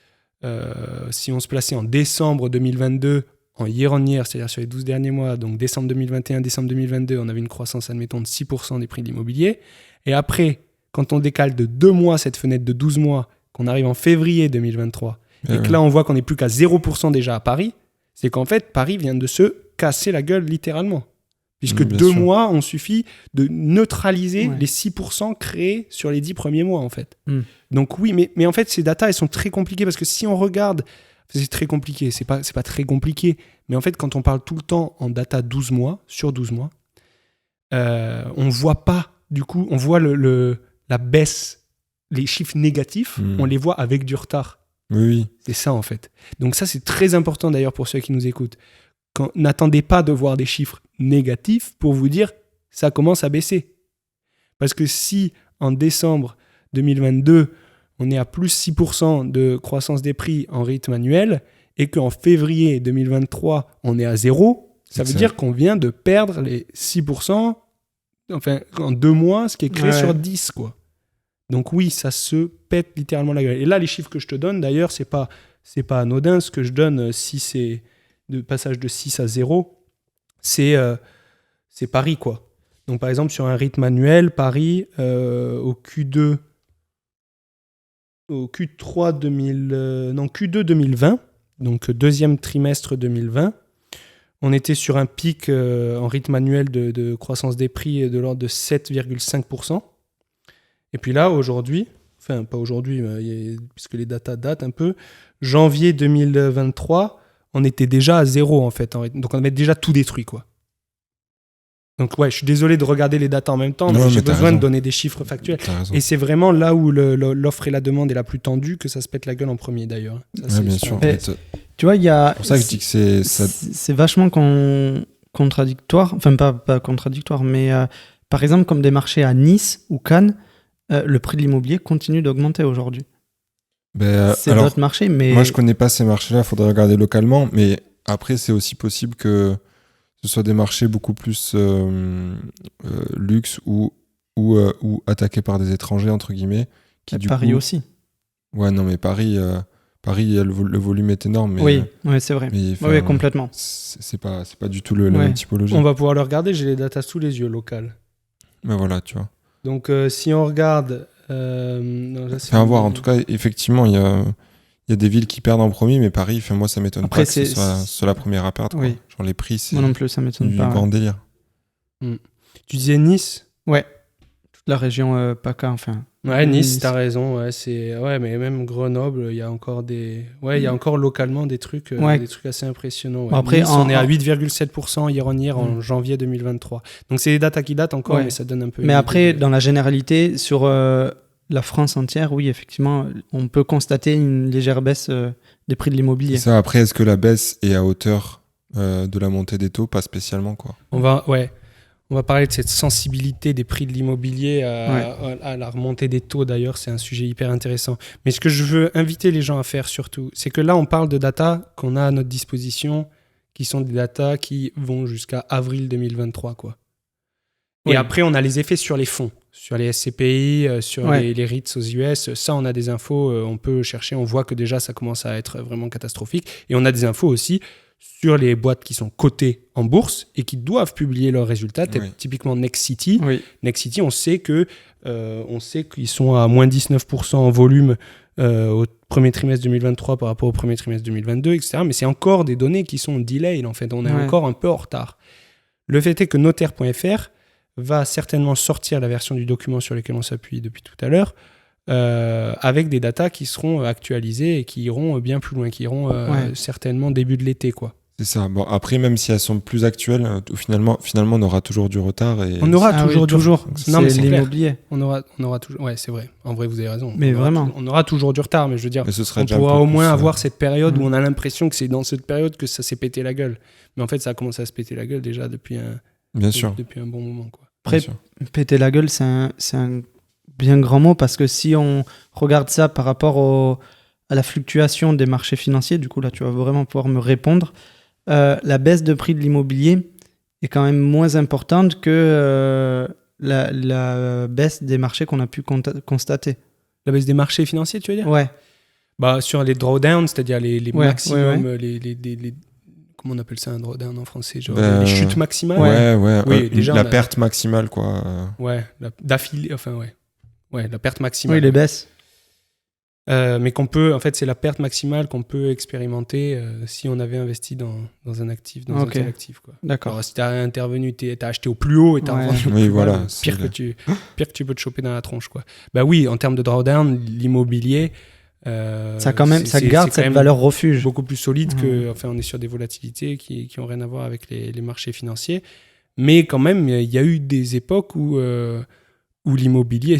si on se plaçait en décembre 2022 en year, c'est-à-dire sur les 12 derniers mois, donc décembre 2021, décembre 2022, on avait une croissance, admettons, de 6% des prix de l'immobilier. Et après, quand on décale de 2 mois cette fenêtre de 12 mois, qu'on arrive en février 2023, et que là, on voit qu'on n'est plus qu'à 0% déjà à Paris, c'est qu'en fait, Paris vient de se casser la gueule littéralement. Puisque Bien 2 sûr. mois ont suffi de neutraliser Ouais. les 6% créés sur les 10 premiers mois, en fait. Mm. Donc oui, mais en fait, ces datas, elles sont très compliquées parce que si on regarde, c'est très compliqué, c'est pas très compliqué, mais en fait, quand on parle tout le temps en data 12 mois, sur 12 mois, on voit pas, du coup, on voit la baisse, les chiffres négatifs, Mm. on les voit avec du retard. Oui. C'est ça, en fait. Donc ça, c'est très important d'ailleurs pour ceux qui nous écoutent. N'attendez pas de voir des chiffres négatifs pour vous dire ça commence à baisser. Parce que si en décembre 2022, on est à plus 6% de croissance des prix en rythme annuel et qu'en février 2023, on est à 0, ça veut Exact. dire qu'on vient de perdre les 6%, enfin, en 2 mois, ce qui est créé Ouais. sur 10, quoi. Donc oui, ça se pète littéralement la gueule. Et là, les chiffres que je te donne, d'ailleurs, c'est pas anodin. Ce que je donne, si c'est de passage de 6 à 0, c'est Paris, quoi. Donc par exemple, sur un rythme annuel, Paris, au Q2 Q2 2020, donc deuxième trimestre 2020, on était sur un pic en rythme annuel de croissance des prix de l'ordre de 7,5%. Et puis là, aujourd'hui, enfin pas aujourd'hui, puisque les datas datent un peu, janvier 2023, on était déjà à 0 en fait. Donc on avait déjà tout détruit, quoi. Donc ouais, je suis désolé de regarder les datas en même temps, mais Non, j'ai mais t'as besoin raison. de donner des chiffres factuels. T'as raison. Et c'est vraiment là où l'offre et la demande est la plus tendue que ça se pète la gueule en premier, d'ailleurs. Ça, Ouais, c'est bien super sûr. important. Mais tu vois, il y a. C'est pour ça que je dis que c'est ça. C'est vachement contradictoire. Enfin, pas contradictoire, mais par exemple, comme des marchés à Nice ou Cannes, le prix de l'immobilier continue d'augmenter aujourd'hui. C'est Alors, d'autres marchés, mais. moi, je connais pas ces marchés-là. Faudrait regarder localement. Mais après, c'est aussi possible que ce soit des marchés beaucoup plus luxe ou attaqués par des étrangers entre guillemets. Qui du Paris coup... aussi. Ouais, non, mais Paris, le volume est énorme. Mais, Oui, ouais, c'est vrai. mais, Oui, complètement. C'est pas du tout la Ouais. même typologie. On va pouvoir le regarder, j'ai les datas sous les yeux locales. Mais voilà, tu vois. Donc si on regarde... non, là, c'est Enfin, à voir. En tout cas, effectivement, il y a des villes qui perdent en premier, mais Paris, moi, ça m'étonne Après, pas que ce c'est- soit la première à perdre. Oui. Quoi. Genre, les prix, c'est Moi non plus, ça m'étonne du pas. grand délire. Tu disais Nice? Ouais. Toute la région PACA, enfin. Ouais, Nice, Nice. t'as raison. Ouais, mais même Grenoble, il y a encore il y a encore localement des trucs Ouais. assez impressionnants. Ouais. Bon, après, Nice, en- on est à 8,7% year-on-year en Mm. janvier 2023. Donc c'est des datas qui datent encore, Ouais. mais ça donne un peu... Mais une après, idée. dans la généralité, sur la France entière, oui, effectivement, on peut constater une légère baisse des prix de Et l'immobilier. ça, après, est-ce que la baisse est à hauteur de la montée des taux? Pas spécialement, quoi. On va parler de cette sensibilité des prix de l'immobilier à la remontée des taux, d'ailleurs. C'est un sujet hyper intéressant. Mais ce que je veux inviter les gens à faire surtout, c'est que là, on parle de data qu'on a à notre disposition, qui sont des data qui vont jusqu'à avril 2023, quoi. Oui. Et après, on a les effets sur les fonds, sur les SCPI, sur Ouais. les REITs aux US. Ça, on a des infos, on peut chercher, on voit que déjà, ça commence à être vraiment catastrophique. Et on a des infos aussi sur les boîtes qui sont cotées en bourse et qui doivent publier leurs résultats, Oui. typiquement Next City. Oui. Next City, on sait qu'ils sont à moins 19% en volume au premier trimestre 2023 par rapport au premier trimestre 2022, etc. Mais c'est encore des données qui sont delayed, en fait. On est Ouais. encore un peu en retard. Le fait est que notaire.fr va certainement sortir la version du document sur lequel on s'appuie depuis tout à l'heure, avec des datas qui seront actualisées et qui iront bien plus loin, qui iront certainement début de l'été, quoi. C'est ça. Bon, après, même si elles sont plus actuelles, finalement, on aura toujours du retard. Et... On aura toujours du toujours. Non, mais C'est c'est clair. l'immobilier. On aura toujours. Ouais, c'est vrai. En vrai, vous avez raison. Mais On aura vraiment. on aura toujours du retard, mais je veux dire, Mais ce serait on déjà un pourra peu au plus, moins avoir cette période où Mm. on a l'impression que c'est dans cette période que ça s'est pété la gueule. Mais en fait, ça a commencé à se péter la gueule déjà depuis Bien sûr. un bon moment, quoi. Après, Bien sûr. péter la gueule, c'est un bien grand mot parce que si on regarde ça par rapport à la fluctuation des marchés financiers, du coup là tu vas vraiment pouvoir me répondre, la baisse de prix de l'immobilier est quand même moins importante que la baisse des marchés qu'on a pu constater. La baisse des marchés financiers, tu veux dire? Ouais, Bah, sur les drawdowns, c'est-à-dire les Ouais, maximums, ouais, les comment on appelle ça un drawdown en français, genre Ben, les chutes maximales. Ouais. Oui, déjà, la on a- perte maximale, quoi. Ouais, d'affilée, enfin ouais, la perte maximale. oui, les baisses. mais qu'on peut, en fait, c'est la perte maximale qu'on peut expérimenter si on avait investi dans un actif, dans un tel actif, quoi. D'accord. Alors, si tu as intervenu, tu as acheté au plus haut et tu as revendu au plus bas, voilà, pire que tu peux te choper dans la tronche, quoi. Bah oui, en termes de drawdown, l'immobilier, ça garde cette valeur refuge. Beaucoup plus solide que, enfin, on est sur des volatilités qui ont rien à voir avec les marchés financiers. Mais quand même, il y a eu des époques où l'immobilier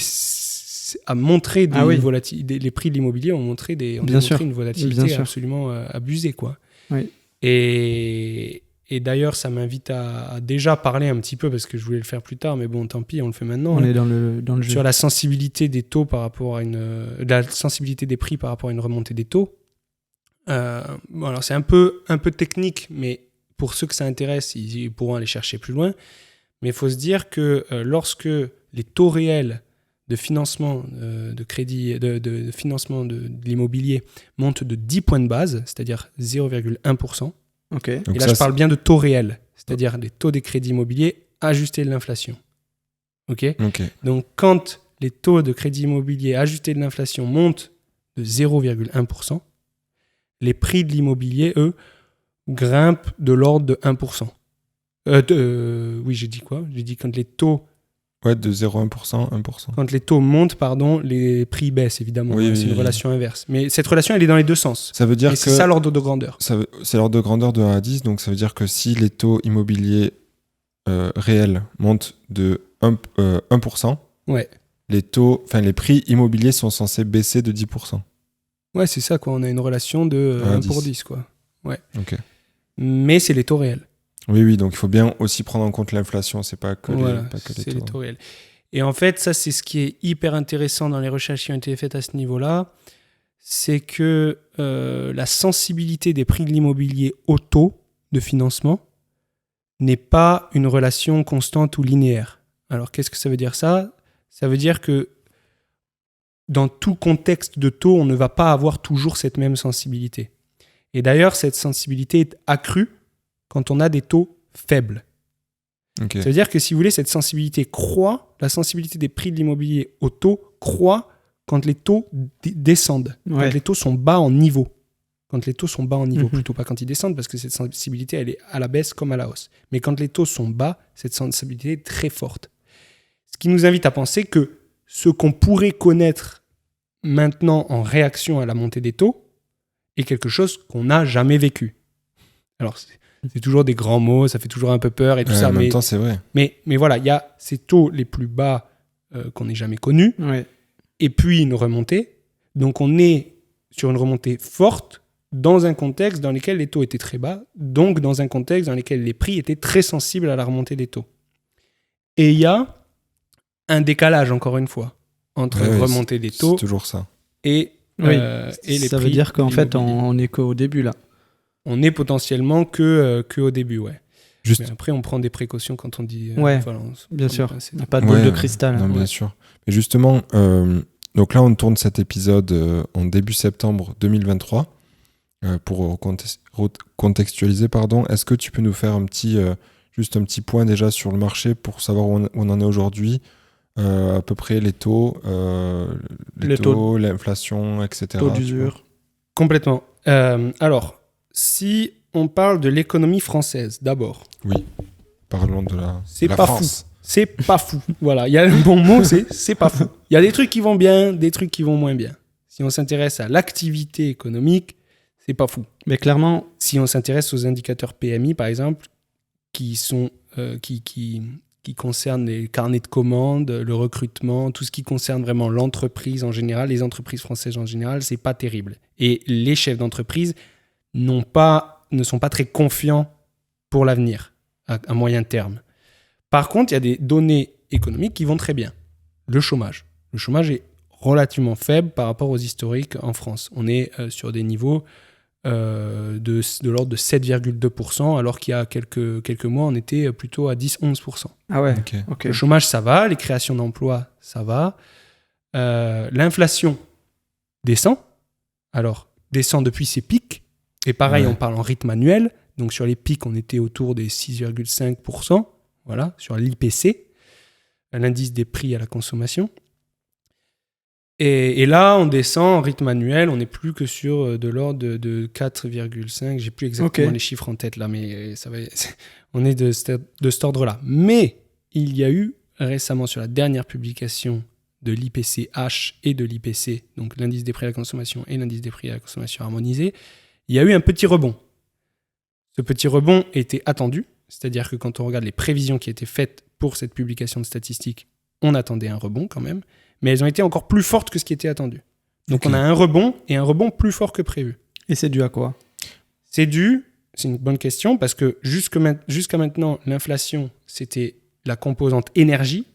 a montré les prix de l'immobilier ont montré une volatilité absolument abusée, quoi. Oui. Et d'ailleurs, ça m'invite à déjà parler un petit peu, parce que je voulais le faire plus tard, mais bon, tant pis, on le fait maintenant. On est dans le jeu. Sur la sensibilité des taux par rapport à la sensibilité des prix par rapport à une remontée des taux. Bon, alors c'est un peu technique, mais pour ceux que ça intéresse, ils pourront aller chercher plus loin. Mais il faut se dire que lorsque les taux réels de financement de crédit, de financement de l'immobilier montent de 10 points de base, c'est-à-dire 0,1%. Okay. Et là, je parle bien de taux réels, c'est-à-dire les taux des crédits immobiliers ajustés de l'inflation. Okay. Donc, quand les taux de crédit immobilier ajustés de l'inflation montent de 0,1%, les prix de l'immobilier, eux, grimpent de l'ordre de 1%. Oui, j'ai dit quoi ? J'ai dit quand les taux... Ouais, de 0,1%, 1%. Quand les taux montent, les prix baissent, évidemment. C'est une relation inverse. Mais cette relation, elle est dans les deux sens. Ça veut dire que... c'est ça l'ordre de grandeur. C'est l'ordre de grandeur de 1 à 10, donc ça veut dire que si les taux immobiliers réels montent de 1%, les prix immobiliers sont censés baisser de 10%. Ouais, c'est ça, quoi. On a une relation de 1 pour 10, quoi. Ouais. Ok. Mais c'est les taux réels. Oui, donc il faut bien aussi prendre en compte l'inflation, c'est pas que les taux réels. Et en fait, ça, c'est ce qui est hyper intéressant dans les recherches qui ont été faites à ce niveau-là, c'est que la sensibilité des prix de l'immobilier au taux de financement n'est pas une relation constante ou linéaire. Alors, qu'est-ce que ça veut dire ça ? Ça veut dire que dans tout contexte de taux, on ne va pas avoir toujours cette même sensibilité. Et d'ailleurs, cette sensibilité est accrue quand on a des taux faibles. Ça veut dire que si vous voulez, cette sensibilité croît, la sensibilité des prix de l'immobilier au taux croît quand les taux descendent, quand les taux sont bas en niveau. Quand les taux sont bas en niveau, plutôt pas quand ils descendent, parce que cette sensibilité, elle est à la baisse comme à la hausse. Mais quand les taux sont bas, cette sensibilité est très forte. Ce qui nous invite à penser que ce qu'on pourrait connaître maintenant en réaction à la montée des taux est quelque chose qu'on n'a jamais vécu. Alors, c'est toujours des grands mots, ça fait toujours un peu peur et tout ça. En même temps, c'est vrai. Mais voilà, il y a ces taux les plus bas qu'on n'ait jamais connus, et puis une remontée. Donc, on est sur une remontée forte dans un contexte dans lequel les taux étaient très bas, donc dans un contexte dans lequel les prix étaient très sensibles à la remontée des taux. Et il y a un décalage, encore une fois, entre remontée des taux toujours ça. Et les prix. Ça veut dire qu'en fait, on n'est qu'au début, là. On est potentiellement que au début, ouais. Mais après, on prend des précautions quand on dit... bien sûr. Pas de boule de cristal. Non, bien sûr. Mais justement, donc là, on tourne cet épisode en début septembre 2023. Pour contextualiser, est-ce que tu peux nous faire juste un petit point déjà sur le marché pour savoir où on en est aujourd'hui, à peu près les taux, l'inflation, etc. Taux d'usure. Complètement. Alors, si on parle de l'économie française, d'abord. Oui, parlons de la Fou. France. C'est pas fou. Voilà, il y a un bon mot, c'est pas fou. Il y a des trucs qui vont bien, des trucs qui vont moins bien. Si on s'intéresse à l'activité économique, c'est pas fou. Mais clairement, si on s'intéresse aux indicateurs PMI, par exemple, qui concernent les carnets de commandes, le recrutement, tout ce qui concerne vraiment l'entreprise en général, les entreprises françaises en général, c'est pas terrible. Et les chefs d'entreprise ne sont pas très confiants pour l'avenir, à moyen terme. Par contre, il y a des données économiques qui vont très bien. Le chômage. Le chômage est relativement faible par rapport aux historiques en France. On est sur des niveaux de l'ordre de 7,2%, alors qu'il y a quelques mois, on était plutôt à 10-11%. Ah ouais, ok. Le chômage, ça va. Les créations d'emplois, ça va. L'inflation descend. Alors, descend depuis ses pics. Et pareil, on parle en rythme annuel. Donc, sur les pics, on était autour des 6,5%. Voilà, sur l'IPC, l'indice des prix à la consommation. Et là, on descend en rythme annuel, on n'est plus que sur de l'ordre de 4,5. J'ai plus exactement les chiffres en tête là, mais on est de cet ordre-là. Mais il y a eu récemment, sur la dernière publication de l'IPC-H et de l'IPC, donc l'indice des prix à la consommation et l'indice des prix à la consommation harmonisé, il y a eu un petit rebond. Ce petit rebond était attendu, c'est-à-dire que quand on regarde les prévisions qui étaient faites pour cette publication de statistiques, on attendait un rebond quand même, mais elles ont été encore plus fortes que ce qui était attendu. Donc on a un rebond, et un rebond plus fort que prévu. Et c'est dû à quoi ? C'est une bonne question, parce que jusqu'à maintenant, l'inflation, c'était la composante énergie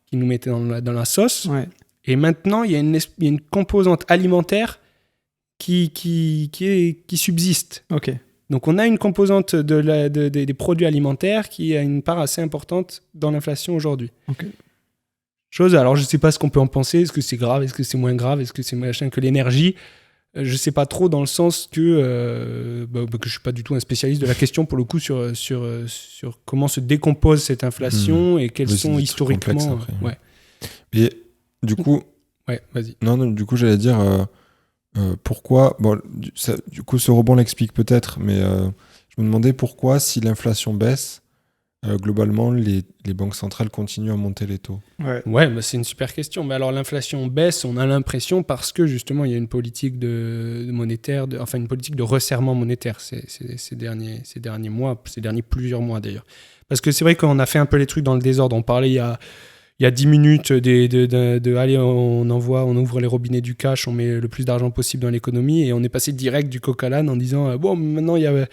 qui nous mettait dans la sauce. Ouais. Et maintenant, il y a une composante alimentaire qui subsiste. Ok. Donc on a une composante des produits alimentaires qui a une part assez importante dans l'inflation aujourd'hui. Ok. Alors je ne sais pas ce qu'on peut en penser. Est-ce que c'est grave ? Est-ce que c'est moins grave ? Est-ce que c'est machin que l'énergie ? Je ne sais pas trop, dans le sens que je ne suis pas du tout un spécialiste de la question pour le coup sur comment se décompose cette inflation et quels sont historiquement... Ouais. Et du coup... Ouais, vas-y. Non, du coup j'allais dire pourquoi... Bon, du coup ce rebond l'explique peut-être, mais je me demandais pourquoi, si l'inflation baisse, globalement les banques centrales continuent à monter les taux. Ouais, c'est une super question. Mais alors l'inflation baisse, on a l'impression, parce que justement il y a une politique monétaire, une politique de resserrement monétaire ces derniers mois, ces derniers plusieurs mois d'ailleurs. Parce que c'est vrai qu'on a fait un peu les trucs dans le désordre. On parlait il y a 10 minutes allez, on ouvre les robinets du cash, on met le plus d'argent possible dans l'économie, et on est passé direct du coq à l'âne en disant bon, maintenant il y a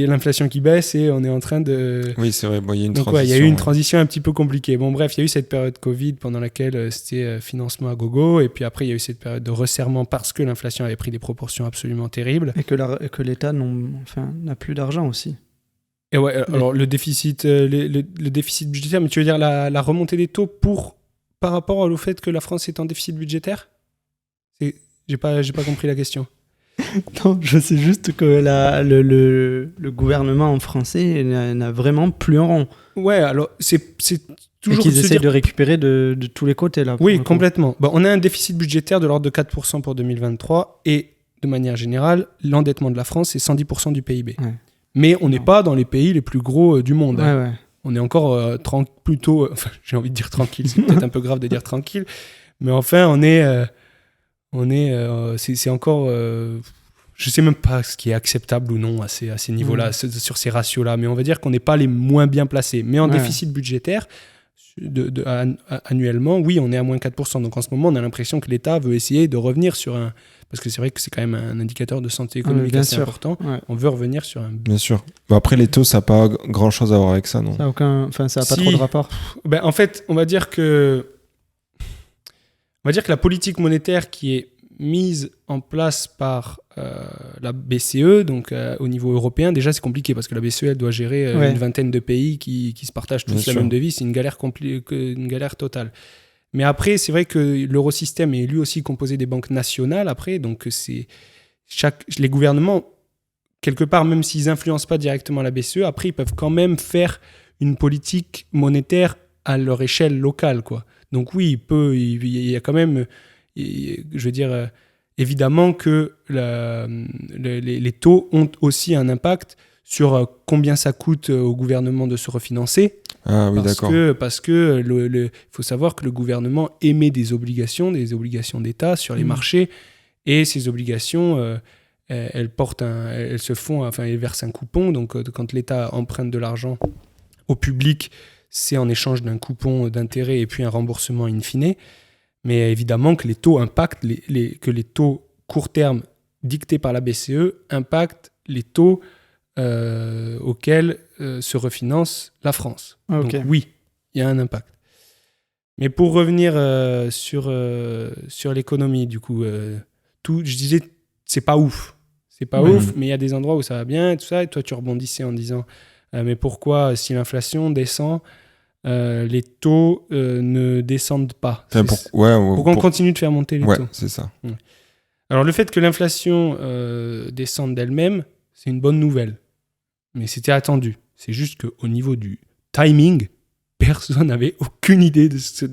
l'inflation qui baisse et on est en train de... Oui, c'est vrai, il y a une transition. Donc, il y a eu une transition un petit peu compliquée. Bon, bref, il y a eu cette période Covid pendant laquelle c'était financement à gogo, et puis après, il y a eu cette période de resserrement parce que l'inflation avait pris des proportions absolument terribles. Et que l'État n'a plus d'argent aussi. Et ouais, alors le déficit budgétaire, mais tu veux dire la remontée des taux par rapport au fait que la France est en déficit budgétaire ? J'ai pas compris la question. Non, je sais juste que le gouvernement français n'a vraiment plus un rond. Ouais, alors c'est toujours... Et qu'ils essaient de récupérer de tous les côtés là. Oui, complètement. On a un déficit budgétaire de l'ordre de 4% pour 2023, et de manière générale, l'endettement de la France, c'est 110% du PIB. Ouais. Mais on n'est pas dans les pays les plus gros du monde. Ouais. On est encore plutôt... j'ai envie de dire tranquille, c'est peut-être un peu grave de dire tranquille, mais enfin, c'est encore... je sais même pas ce qui est acceptable ou non à ces niveaux-là, sur ces ratios-là, mais on va dire qu'on n'est pas les moins bien placés. Mais en déficit budgétaire, annuellement, oui, on est à moins 4%. Donc en ce moment, on a l'impression que l'État veut essayer de revenir sur un... Parce que c'est vrai que c'est quand même un indicateur de santé économique assez important. Ouais. On veut revenir sur un... Bien sûr. Après, les taux, ça n'a pas grand-chose à voir avec ça, non ? Ça n'a pas trop de rapport. En fait, on va dire que la politique monétaire qui est mise en place par la BCE, donc au niveau européen, déjà c'est compliqué parce que la BCE elle doit gérer une vingtaine de pays qui se partagent tous la même devise, c'est une galère totale. Mais après, c'est vrai que l'eurosystème est lui aussi composé des banques nationales après, donc les gouvernements, quelque part, même s'ils n'influencent pas directement la BCE, après ils peuvent quand même faire une politique monétaire à leur échelle locale, quoi. Donc oui, il y a quand même... je veux dire, évidemment que les taux ont aussi un impact sur combien ça coûte au gouvernement de se refinancer. Ah oui, d'accord. Parce que il faut savoir que le gouvernement émet des obligations d'État sur les marchés, et ces obligations, elles versent un coupon. Donc quand l'État emprunte de l'argent au public, c'est en échange d'un coupon d'intérêt et puis un remboursement in fine. Mais évidemment que les taux impactent, que les taux court terme dictés par la BCE impactent les taux auxquels se refinance la France. Okay. Donc oui, il y a un impact. Mais pour revenir sur l'économie, du coup, je disais, c'est pas ouf. C'est pas ouf, mais il y a des endroits où ça va bien et tout ça. Et toi, tu rebondissais en disant, mais pourquoi, si l'inflation descend, les taux ne descendent pas. Pourquoi on continue de faire monter les taux. Ouais, c'est ça. Ouais. Alors, le fait que l'inflation descende d'elle-même, c'est une bonne nouvelle. Mais c'était attendu. C'est juste qu'au niveau du timing, personne n'avait aucune idée de ce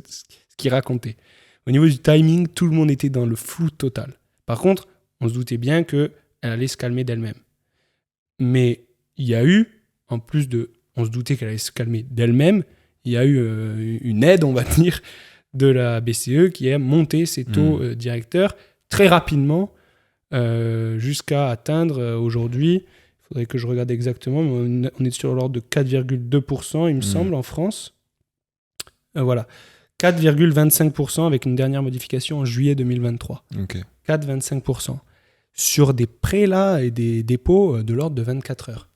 qu'il racontait. Il Au niveau du timing, tout le monde était dans le flou total. Par contre, on se doutait bien qu'elle allait se calmer d'elle-même. Mais il y a eu, en plus de... On se doutait qu'elle allait se calmer d'elle-même, il y a eu une aide, on va dire, de la BCE qui a monté ses taux directeurs très rapidement jusqu'à atteindre aujourd'hui, il faudrait que je regarde exactement, mais on est sur l'ordre de 4,2%, il me semble, en France. Voilà. 4,25% avec une dernière modification en juillet 2023. Ok. 4,25%. Sur des prêts là et des dépôts de l'ordre de 24 heures.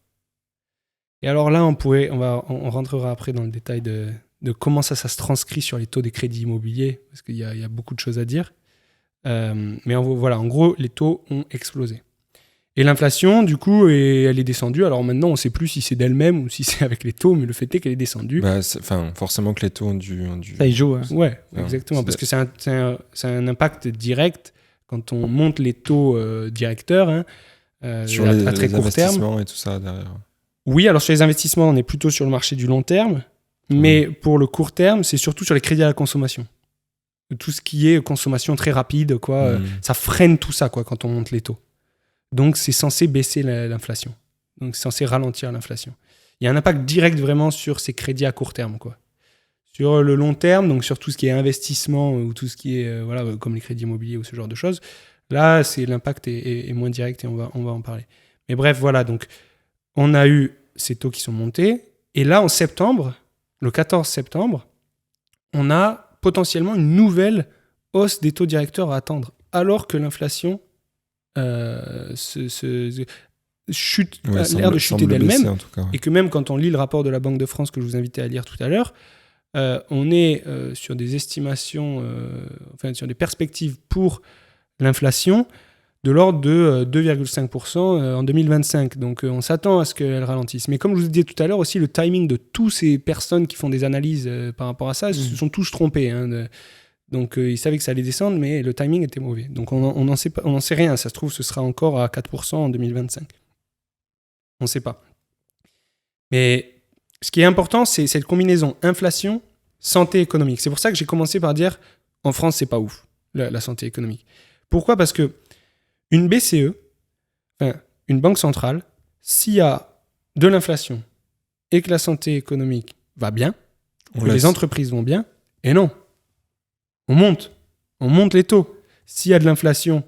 Et alors là, on rentrera après dans le détail de comment ça se transcrit sur les taux des crédits immobiliers, parce qu'il y a beaucoup de choses à dire. Mais voilà, en gros, les taux ont explosé. Et l'inflation, du coup, elle est descendue. Alors maintenant, on ne sait plus si c'est d'elle-même ou si c'est avec les taux, mais le fait est qu'elle est descendue. Forcément que les taux ont dû... Ça y joue. Ouais, exactement. Parce que c'est un impact direct quand on monte les taux directeurs sur à les très court investissements terme. et tout ça derrière. Oui, alors sur les investissements, on est plutôt sur le marché du long terme. Mais pour le court terme, c'est surtout sur les crédits à la consommation. Tout ce qui est consommation très rapide, quoi, ça freine tout ça, quoi, quand on monte les taux. Donc, c'est censé baisser l'inflation. Donc, c'est censé ralentir l'inflation. Il y a un impact direct vraiment sur ces crédits à court terme, quoi. Sur le long terme, donc sur tout ce qui est investissement ou tout ce qui est, comme les crédits immobiliers ou ce genre de choses, là, l'impact est moins direct et on va en parler. Mais bref, voilà, donc, on a eu ces taux qui sont montés. Et là, en septembre, le 14 septembre, on a potentiellement une nouvelle hausse des taux directeurs à attendre, alors que l'inflation chute, l'air de chuter d'elle-même, en tout cas, ouais. et que même quand on lit le rapport de la Banque de France que je vous invitais à lire tout à l'heure, on est sur des estimations, sur des perspectives pour l'inflation de l'ordre de 2,5% en 2025. Donc on s'attend à ce qu'elle ralentisse. Mais comme je vous disais tout à l'heure aussi, le timing de toutes ces personnes qui font des analyses par rapport à ça se sont tous trompés. Donc ils savaient que ça allait descendre, mais le timing était mauvais. Donc on n'en sait rien. Ça se trouve, ce sera encore à 4% en 2025. On ne sait pas. Mais ce qui est important, c'est cette combinaison inflation, santé économique. C'est pour ça que j'ai commencé par dire, en France, c'est pas ouf, la santé économique. Pourquoi ? Parce que une BCE, une banque centrale, s'il y a de l'inflation et que la santé économique va bien, que les entreprises vont bien, et non, on monte les taux. S'il y a de l'inflation,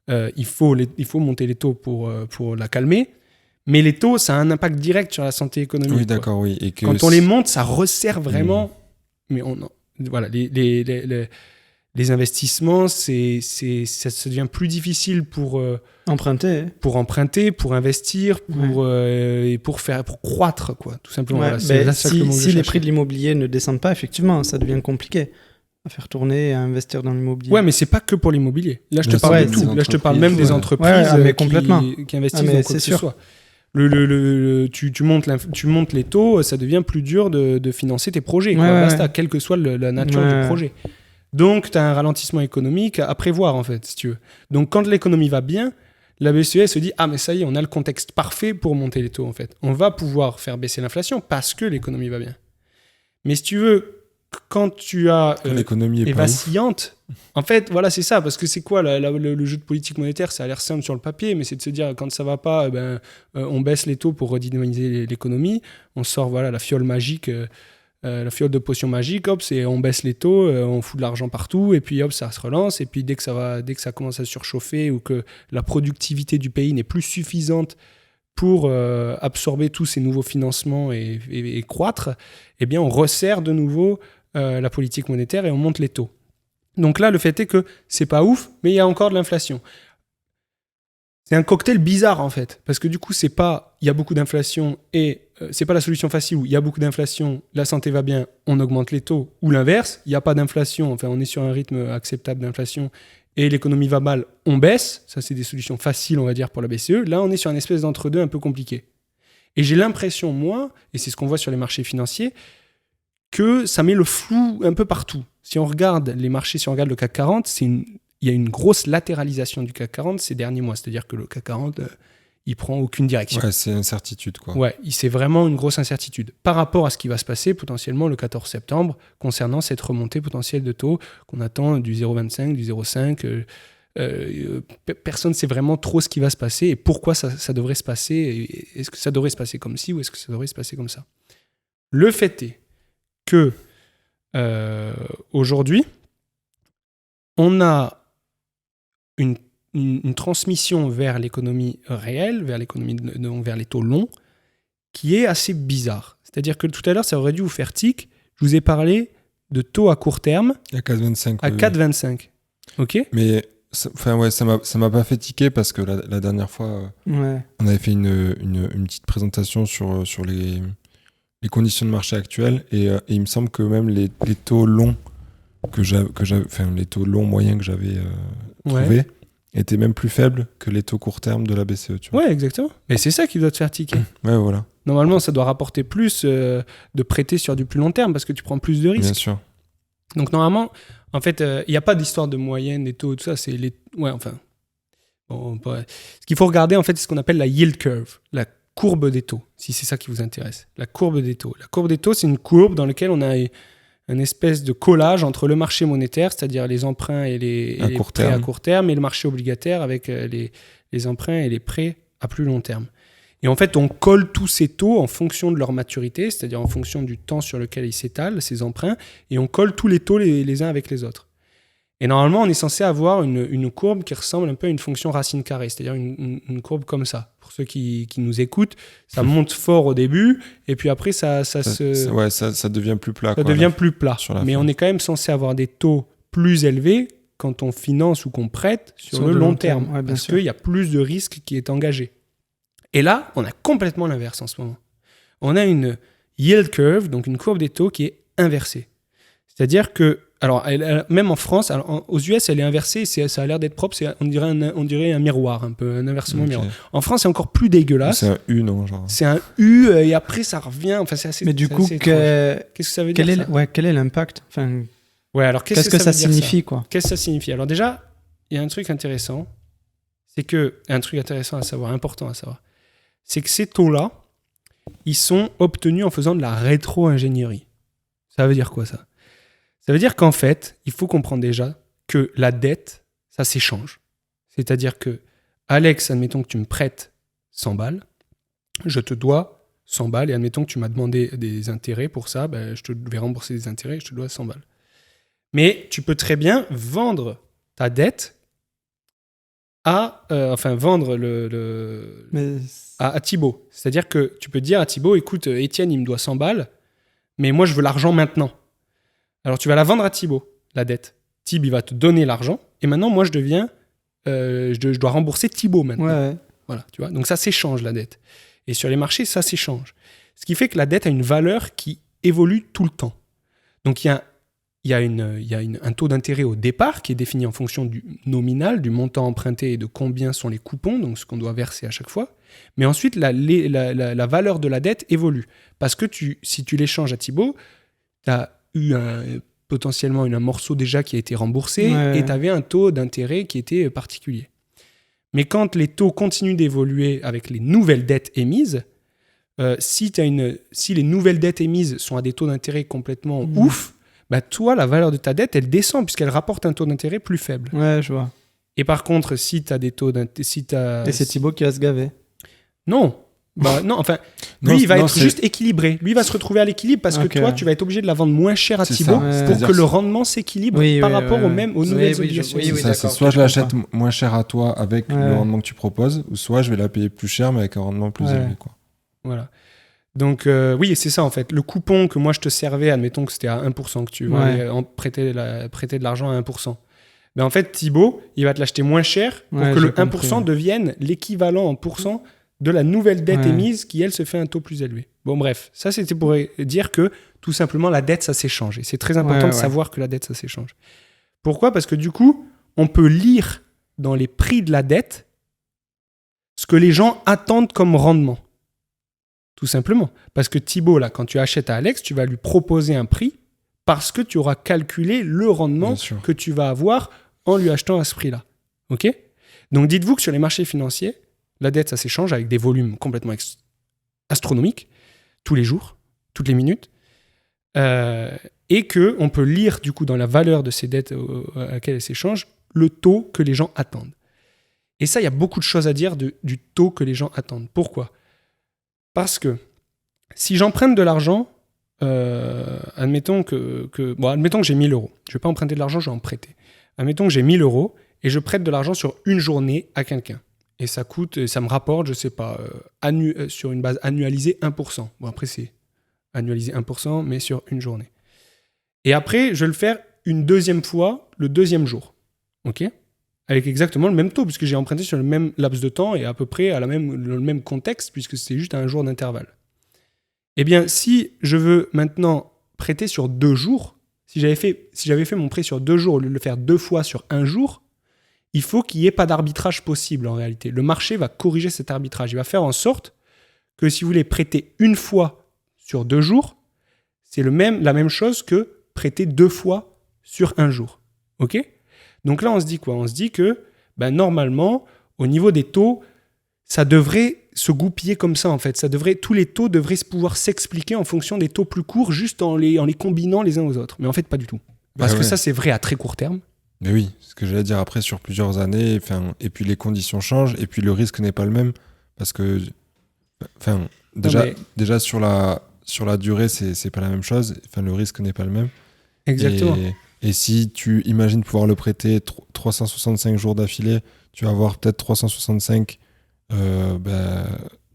il faut monter les taux pour la calmer, mais les taux, ça a un impact direct sur la santé économique. Oui, d'accord, oui. Et que quand on les monte, ça resserre vraiment. Mais voilà, les investissements, ça devient plus difficile pour emprunter, pour investir, pour croître, quoi, tout simplement. Ouais, voilà, si les prix de l'immobilier ne descendent pas, effectivement, ça devient compliqué à faire tourner et à investir dans l'immobilier. Ouais, mais c'est pas que pour l'immobilier. Là, je te parle de tout. Là, je te parle même des entreprises qui investissent dans quoi que ce soit. Tu montes les taux, ça devient plus dur de financer tes projets. Basta, quelle que soit la nature du projet. Donc, tu as un ralentissement économique à prévoir, en fait, si tu veux. Donc, quand l'économie va bien, la BCE se dit « Ah, mais ça y est, on a le contexte parfait pour monter les taux, en fait. On va pouvoir faire baisser l'inflation parce que l'économie va bien. » Mais si tu veux, quand tu as l'économie est vacillante, en fait, voilà, c'est ça. Parce que c'est quoi le jeu de politique monétaire ? Ça a l'air simple sur le papier, mais c'est de se dire, quand ça va pas, on baisse les taux pour redynamiser l'économie. On sort la fiole magique... la fiole de potion magique, hop, on baisse les taux, on fout de l'argent partout, et puis hop, ça se relance, et puis dès que ça commence à surchauffer ou que la productivité du pays n'est plus suffisante pour absorber tous ces nouveaux financements et croître, eh bien on resserre de nouveau la politique monétaire et on monte les taux. Donc là, le fait est que c'est pas ouf, mais il y a encore de l'inflation. C'est un cocktail bizarre en fait, parce que du coup, c'est pas il y a beaucoup d'inflation et c'est pas la solution facile où il y a beaucoup d'inflation, la santé va bien, on augmente les taux, ou l'inverse, il n'y a pas d'inflation, enfin on est sur un rythme acceptable d'inflation et l'économie va mal, on baisse, ça c'est des solutions faciles on va dire pour la BCE, là on est sur une espèce d'entre-deux un peu compliqué. Et j'ai l'impression, moi, et c'est ce qu'on voit sur les marchés financiers, que ça met le flou un peu partout. Si on regarde les marchés, si on regarde le CAC 40, il y a une grosse latéralisation du CAC 40 ces derniers mois. C'est-à-dire que le CAC 40, il prend aucune direction. Ouais, c'est incertitude, quoi. Ouais, c'est vraiment une grosse incertitude par rapport à ce qui va se passer potentiellement le 14 septembre concernant cette remontée potentielle de taux qu'on attend du 0,25, du 0,5. Personne ne sait vraiment trop ce qui va se passer et pourquoi ça devrait se passer. Est-ce que ça devrait se passer comme ci ou est-ce que ça devrait se passer comme ça? Le fait est que aujourd'hui, on a une transmission vers l'économie réelle, vers les taux longs, qui est assez bizarre. C'est-à-dire que tout à l'heure, ça aurait dû vous faire tic. Je vous ai parlé de taux à court terme À 4,25. à 4,25. OK ? Mais ça m'a pas fait tiquer parce que la dernière fois, on avait fait une petite présentation sur les conditions de marché actuelles et il me semble que même les taux longs les taux longs moyens que j'avais trouvés étaient même plus faibles que les taux court terme de la BCE. Tu vois. Ouais, exactement. Mais c'est ça qui doit te faire tiquer. Ouais, voilà. Normalement, ça doit rapporter plus de prêter sur du plus long terme parce que tu prends plus de risques. Bien sûr. Donc normalement, en fait, il n'y a pas d'histoire de moyenne des taux, tout ça. C'est les... Ouais, enfin... Bon, ce qu'il faut regarder, en fait, c'est ce qu'on appelle la yield curve, la courbe des taux, si c'est ça qui vous intéresse. La courbe des taux. La courbe des taux, c'est une courbe dans laquelle on a une espèce de collage entre le marché monétaire, c'est-à-dire les emprunts et les prêts à court terme, et le marché obligataire avec les emprunts et les prêts à plus long terme. Et en fait, on colle tous ces taux en fonction de leur maturité, c'est-à-dire en fonction du temps sur lequel ils s'étalent, ces emprunts, et on colle tous les taux les uns avec les autres. Et normalement, on est censé avoir une courbe qui ressemble un peu à une fonction racine carrée, c'est-à-dire une courbe comme ça. Pour ceux qui nous écoutent, ça monte fort au début, et puis après, ça devient plus plat. Ça devient plus plat. Mais fin. On est quand même censé avoir des taux plus élevés quand on finance ou qu'on prête sur le long terme, parce qu'il y a plus de risque qui est engagé. Et là, on a complètement l'inverse en ce moment. On a une yield curve, donc une courbe des taux qui est inversée. C'est-à-dire que, alors, même en France, aux US, elle est inversée, ça a l'air d'être propre, on dirait un miroir, un peu, un inversement miroir. En France, c'est encore plus dégueulasse. C'est un U, non genre. C'est un U, et après, ça revient. Enfin, c'est assez. Mais du coup, qu'est-ce que ça veut dire ça quel est l'impact? Enfin, alors, qu'est-ce que ça signifie, quoi? Qu'est-ce que ça signifie? Alors, déjà, il y a un truc intéressant. Important à savoir. C'est que ces taux-là, ils sont obtenus en faisant de la rétro-ingénierie. Ça veut dire quoi, ça? Ça veut dire qu'en fait, il faut comprendre déjà que la dette, ça s'échange. C'est-à-dire que, Alex, admettons que tu me prêtes 100 balles, je te dois 100 balles, et admettons que tu m'as demandé des intérêts pour ça, je te vais rembourser des intérêts, je te dois 100 balles. Mais tu peux très bien vendre ta dette vendre à Thibaut. C'est-à-dire que tu peux dire à Thibaut, écoute, Étienne, il me doit 100 balles, mais moi, je veux l'argent maintenant. Alors, tu vas la vendre à Thibaut, la dette. Thib, il va te donner l'argent, et maintenant, moi, je dois rembourser Thibaut maintenant. Ouais. Voilà, tu vois. Donc, ça s'échange, la dette. Et sur les marchés, ça s'échange. Ce qui fait que la dette a une valeur qui évolue tout le temps. Donc, il y a un taux d'intérêt au départ qui est défini en fonction du nominal, du montant emprunté et de combien sont les coupons, donc ce qu'on doit verser à chaque fois. Mais ensuite, la valeur de la dette évolue. Parce que si tu l'échanges à Thibaut, tu as eu potentiellement un morceau déjà qui a été remboursé et tu avais un taux d'intérêt qui était particulier. Mais quand les taux continuent d'évoluer avec les nouvelles dettes émises, si les nouvelles dettes émises sont à des taux d'intérêt complètement ouf, toi, la valeur de ta dette, elle descend puisqu'elle rapporte un taux d'intérêt plus faible. Ouais, je vois. Et par contre, si tu as des taux d'intérêt... Et c'est Thibaut qui va se gaver. Non. Lui, il va être juste équilibré. Lui, il va se retrouver à l'équilibre parce que toi, tu vas être obligé de la vendre moins cher à Thibaut pour que le rendement s'équilibre par rapport aux nouvelles obligations. C'est soit je l'achète moins cher à toi avec le rendement que tu proposes, ou soit je vais la payer plus cher mais avec un rendement plus élevé. Quoi. Voilà. Donc, c'est ça en fait. Le coupon que moi je te servais, admettons que c'était à 1%, que tu voulais prêter de l'argent à 1%. En fait, Thibaut, il va te l'acheter moins cher pour que le 1% devienne l'équivalent en pourcent de la nouvelle dette émise qui, elle, se fait un taux plus élevé. Bon, bref, ça c'était pour dire que tout simplement la dette, ça s'échange. Et c'est très important de savoir que la dette, ça s'échange. Pourquoi ? Parce que du coup, on peut lire dans les prix de la dette ce que les gens attendent comme rendement. Tout simplement. Parce que Thibaut, là, quand tu achètes à Alex, tu vas lui proposer un prix parce que tu auras calculé le rendement que tu vas avoir en lui achetant à ce prix-là. OK ? Donc, dites-vous que sur les marchés financiers, La dette, ça s'échange avec des volumes complètement astronomiques, tous les jours, toutes les minutes, et qu'on peut lire du coup dans la valeur de ces dettes à laquelle elles s'échangent le taux que les gens attendent. Et ça, il y a beaucoup de choses à dire du taux que les gens attendent. Pourquoi ? Parce que si j'emprunte de l'argent, admettons que j'ai 1 000 euros. Je ne vais pas emprunter de l'argent, je vais en prêter. Admettons que j'ai 1 000 euros et je prête de l'argent sur une journée à quelqu'un. Et ça me rapporte, je ne sais pas, sur une base annualisée 1%. Bon, après, c'est annualisé 1%, mais sur une journée. Et après, je vais le faire une deuxième fois, le deuxième jour. OK ? Avec exactement le même taux, puisque j'ai emprunté sur le même laps de temps et à peu près le même contexte, puisque c'est juste à un jour d'intervalle. Eh bien, si je veux maintenant prêter sur 2 jours, si j'avais fait mon prêt sur 2 jours au lieu de le faire 2 fois sur 1 jour, il faut qu'il n'y ait pas d'arbitrage possible en réalité. Le marché va corriger cet arbitrage. Il va faire en sorte que si vous voulez prêter une fois sur 2 jours, c'est la même chose que prêter 2 fois sur 1 jour. OK ? Donc là, on se dit quoi ? On se dit que normalement, au niveau des taux, ça devrait se goupiller comme ça en fait. Tous les taux devraient pouvoir s'expliquer en fonction des taux plus courts, juste en les combinant les uns aux autres. Mais en fait, pas du tout. Parce que ça, c'est vrai à très court terme. Mais oui, ce que j'allais dire après, sur plusieurs années, et puis les conditions changent, et puis le risque n'est pas le même. Parce que, déjà sur la durée, c'est pas la même chose. Le risque n'est pas le même. Exactement. Et si tu imagines pouvoir le prêter 365 jours d'affilée, tu vas avoir peut-être 365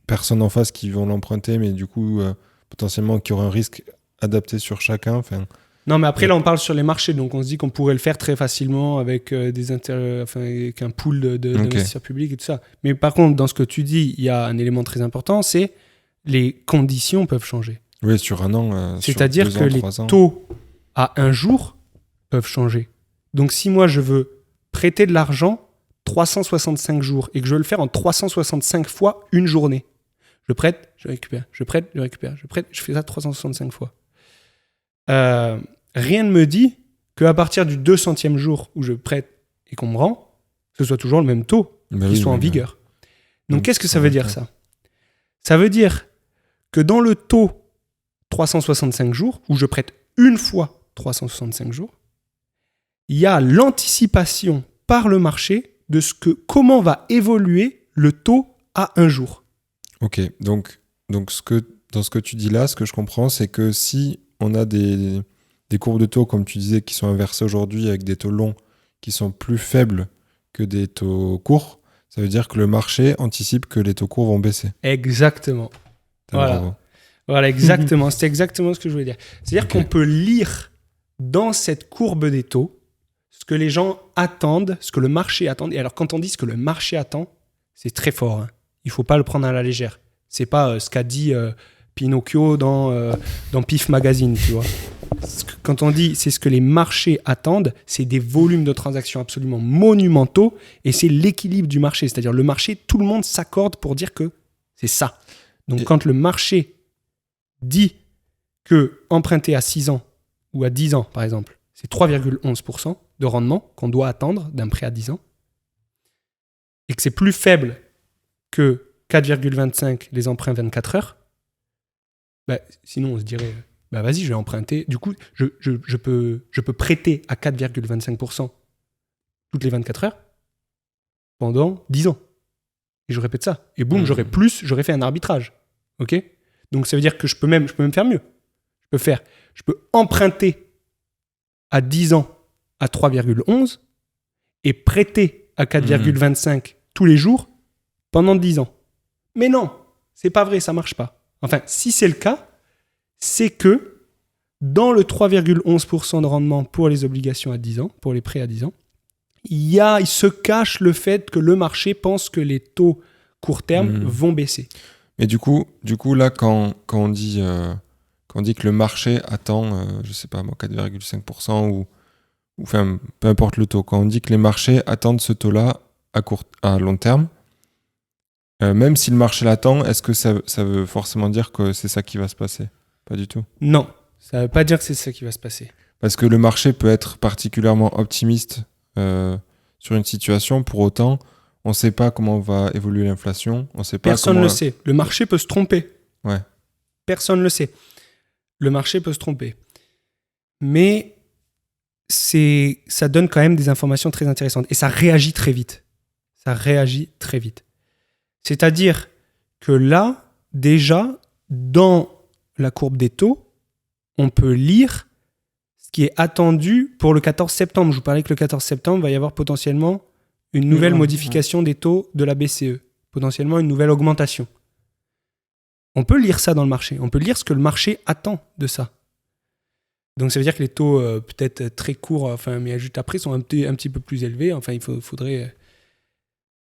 personnes en face qui vont l'emprunter, mais du coup, potentiellement, qui aura un risque adapté sur chacun. Non, mais après, là, on parle sur les marchés, donc on se dit qu'on pourrait le faire très facilement avec avec un pool d'investisseurs publics et tout ça. Mais par contre, dans ce que tu dis, il y a un élément très important, c'est les conditions peuvent changer. Oui, sur un an. C'est-à-dire que les taux à un jour peuvent changer. Donc, si moi, je veux prêter de l'argent 365 jours et que je veux le faire en 365 fois une journée, je prête, je récupère, je prête, je récupère, je prête, je fais ça 365 fois. Rien ne me dit qu'à partir du 200e jour où je prête et qu'on me rend, ce soit toujours le même taux qui soit en vigueur. Donc, qu'est-ce que ça veut dire, ça ? Ça veut dire que dans le taux 365 jours, où je prête une fois 365 jours, il y a l'anticipation par le marché de comment va évoluer le taux à un jour. Ok, donc dans ce que tu dis là, ce que je comprends, c'est que si on a des courbes de taux, comme tu disais, qui sont inversées aujourd'hui avec des taux longs qui sont plus faibles que des taux courts, ça veut dire que le marché anticipe que les taux courts vont baisser. Exactement. Voilà, exactement. C'est exactement ce que je voulais dire. C'est-à-dire qu'on peut lire dans cette courbe des taux ce que les gens attendent, ce que le marché attend. Et alors, quand on dit ce que le marché attend, c'est très fort. Hein. Il ne faut pas le prendre à la légère. Ce n'est pas ce qu'a dit Pinocchio dans PIF Magazine, tu vois. Quand on dit c'est ce que les marchés attendent, c'est des volumes de transactions absolument monumentaux et c'est l'équilibre du marché. C'est-à-dire le marché, tout le monde s'accorde pour dire que c'est ça. Donc quand le marché dit que emprunter à 6 ans ou à 10 ans, par exemple, c'est 3,11% de rendement qu'on doit attendre d'un prêt à 10 ans et que c'est plus faible que 4,25 les emprunts 24 heures, sinon on se dirait vas-y, je vais emprunter. Du coup, je peux prêter à 4,25% toutes les 24 heures pendant 10 ans. Et je répète ça. Et boum, j'aurais fait un arbitrage. OK ? Donc ça veut dire que je peux même faire mieux. Je peux emprunter à 10 ans à 3,11 et prêter à 4,25 tous les jours pendant 10 ans. Mais non, c'est pas vrai, ça marche pas. Enfin, si c'est le cas, c'est que dans le 3,11% de rendement pour les obligations à 10 ans, pour les prêts à 10 ans, il se cache le fait que le marché pense que les taux court terme vont baisser. Mais du coup là, quand on dit que le marché attend, je sais pas moi, 4,5% ou enfin, peu importe le taux, quand on dit que les marchés attendent ce taux-là à long terme, même si le marché l'attend, est-ce que ça veut forcément dire que c'est ça qui va se passer ? Pas du tout. Non, ça ne veut pas dire que c'est ça qui va se passer. Parce que le marché peut être particulièrement optimiste sur une situation, pour autant, On ne sait pas comment va évoluer l'inflation. On sait pas Personne ne comment... le sait. Le marché peut se tromper. Ouais. Personne ne le sait. Le marché peut se tromper. Mais ça donne quand même des informations très intéressantes. Et ça réagit très vite. Ça réagit très vite. C'est-à-dire que là, déjà, dans la courbe des taux, on peut lire ce qui est attendu pour le 14 septembre. Je vous parlais que le 14 septembre, il va y avoir potentiellement une nouvelle modification des taux de la BCE. Potentiellement une nouvelle augmentation. On peut lire ça dans le marché. On peut lire ce que le marché attend de ça. Donc ça veut dire que les taux peut-être très courts, mais juste après, sont un petit peu plus élevés. Enfin, il faudrait...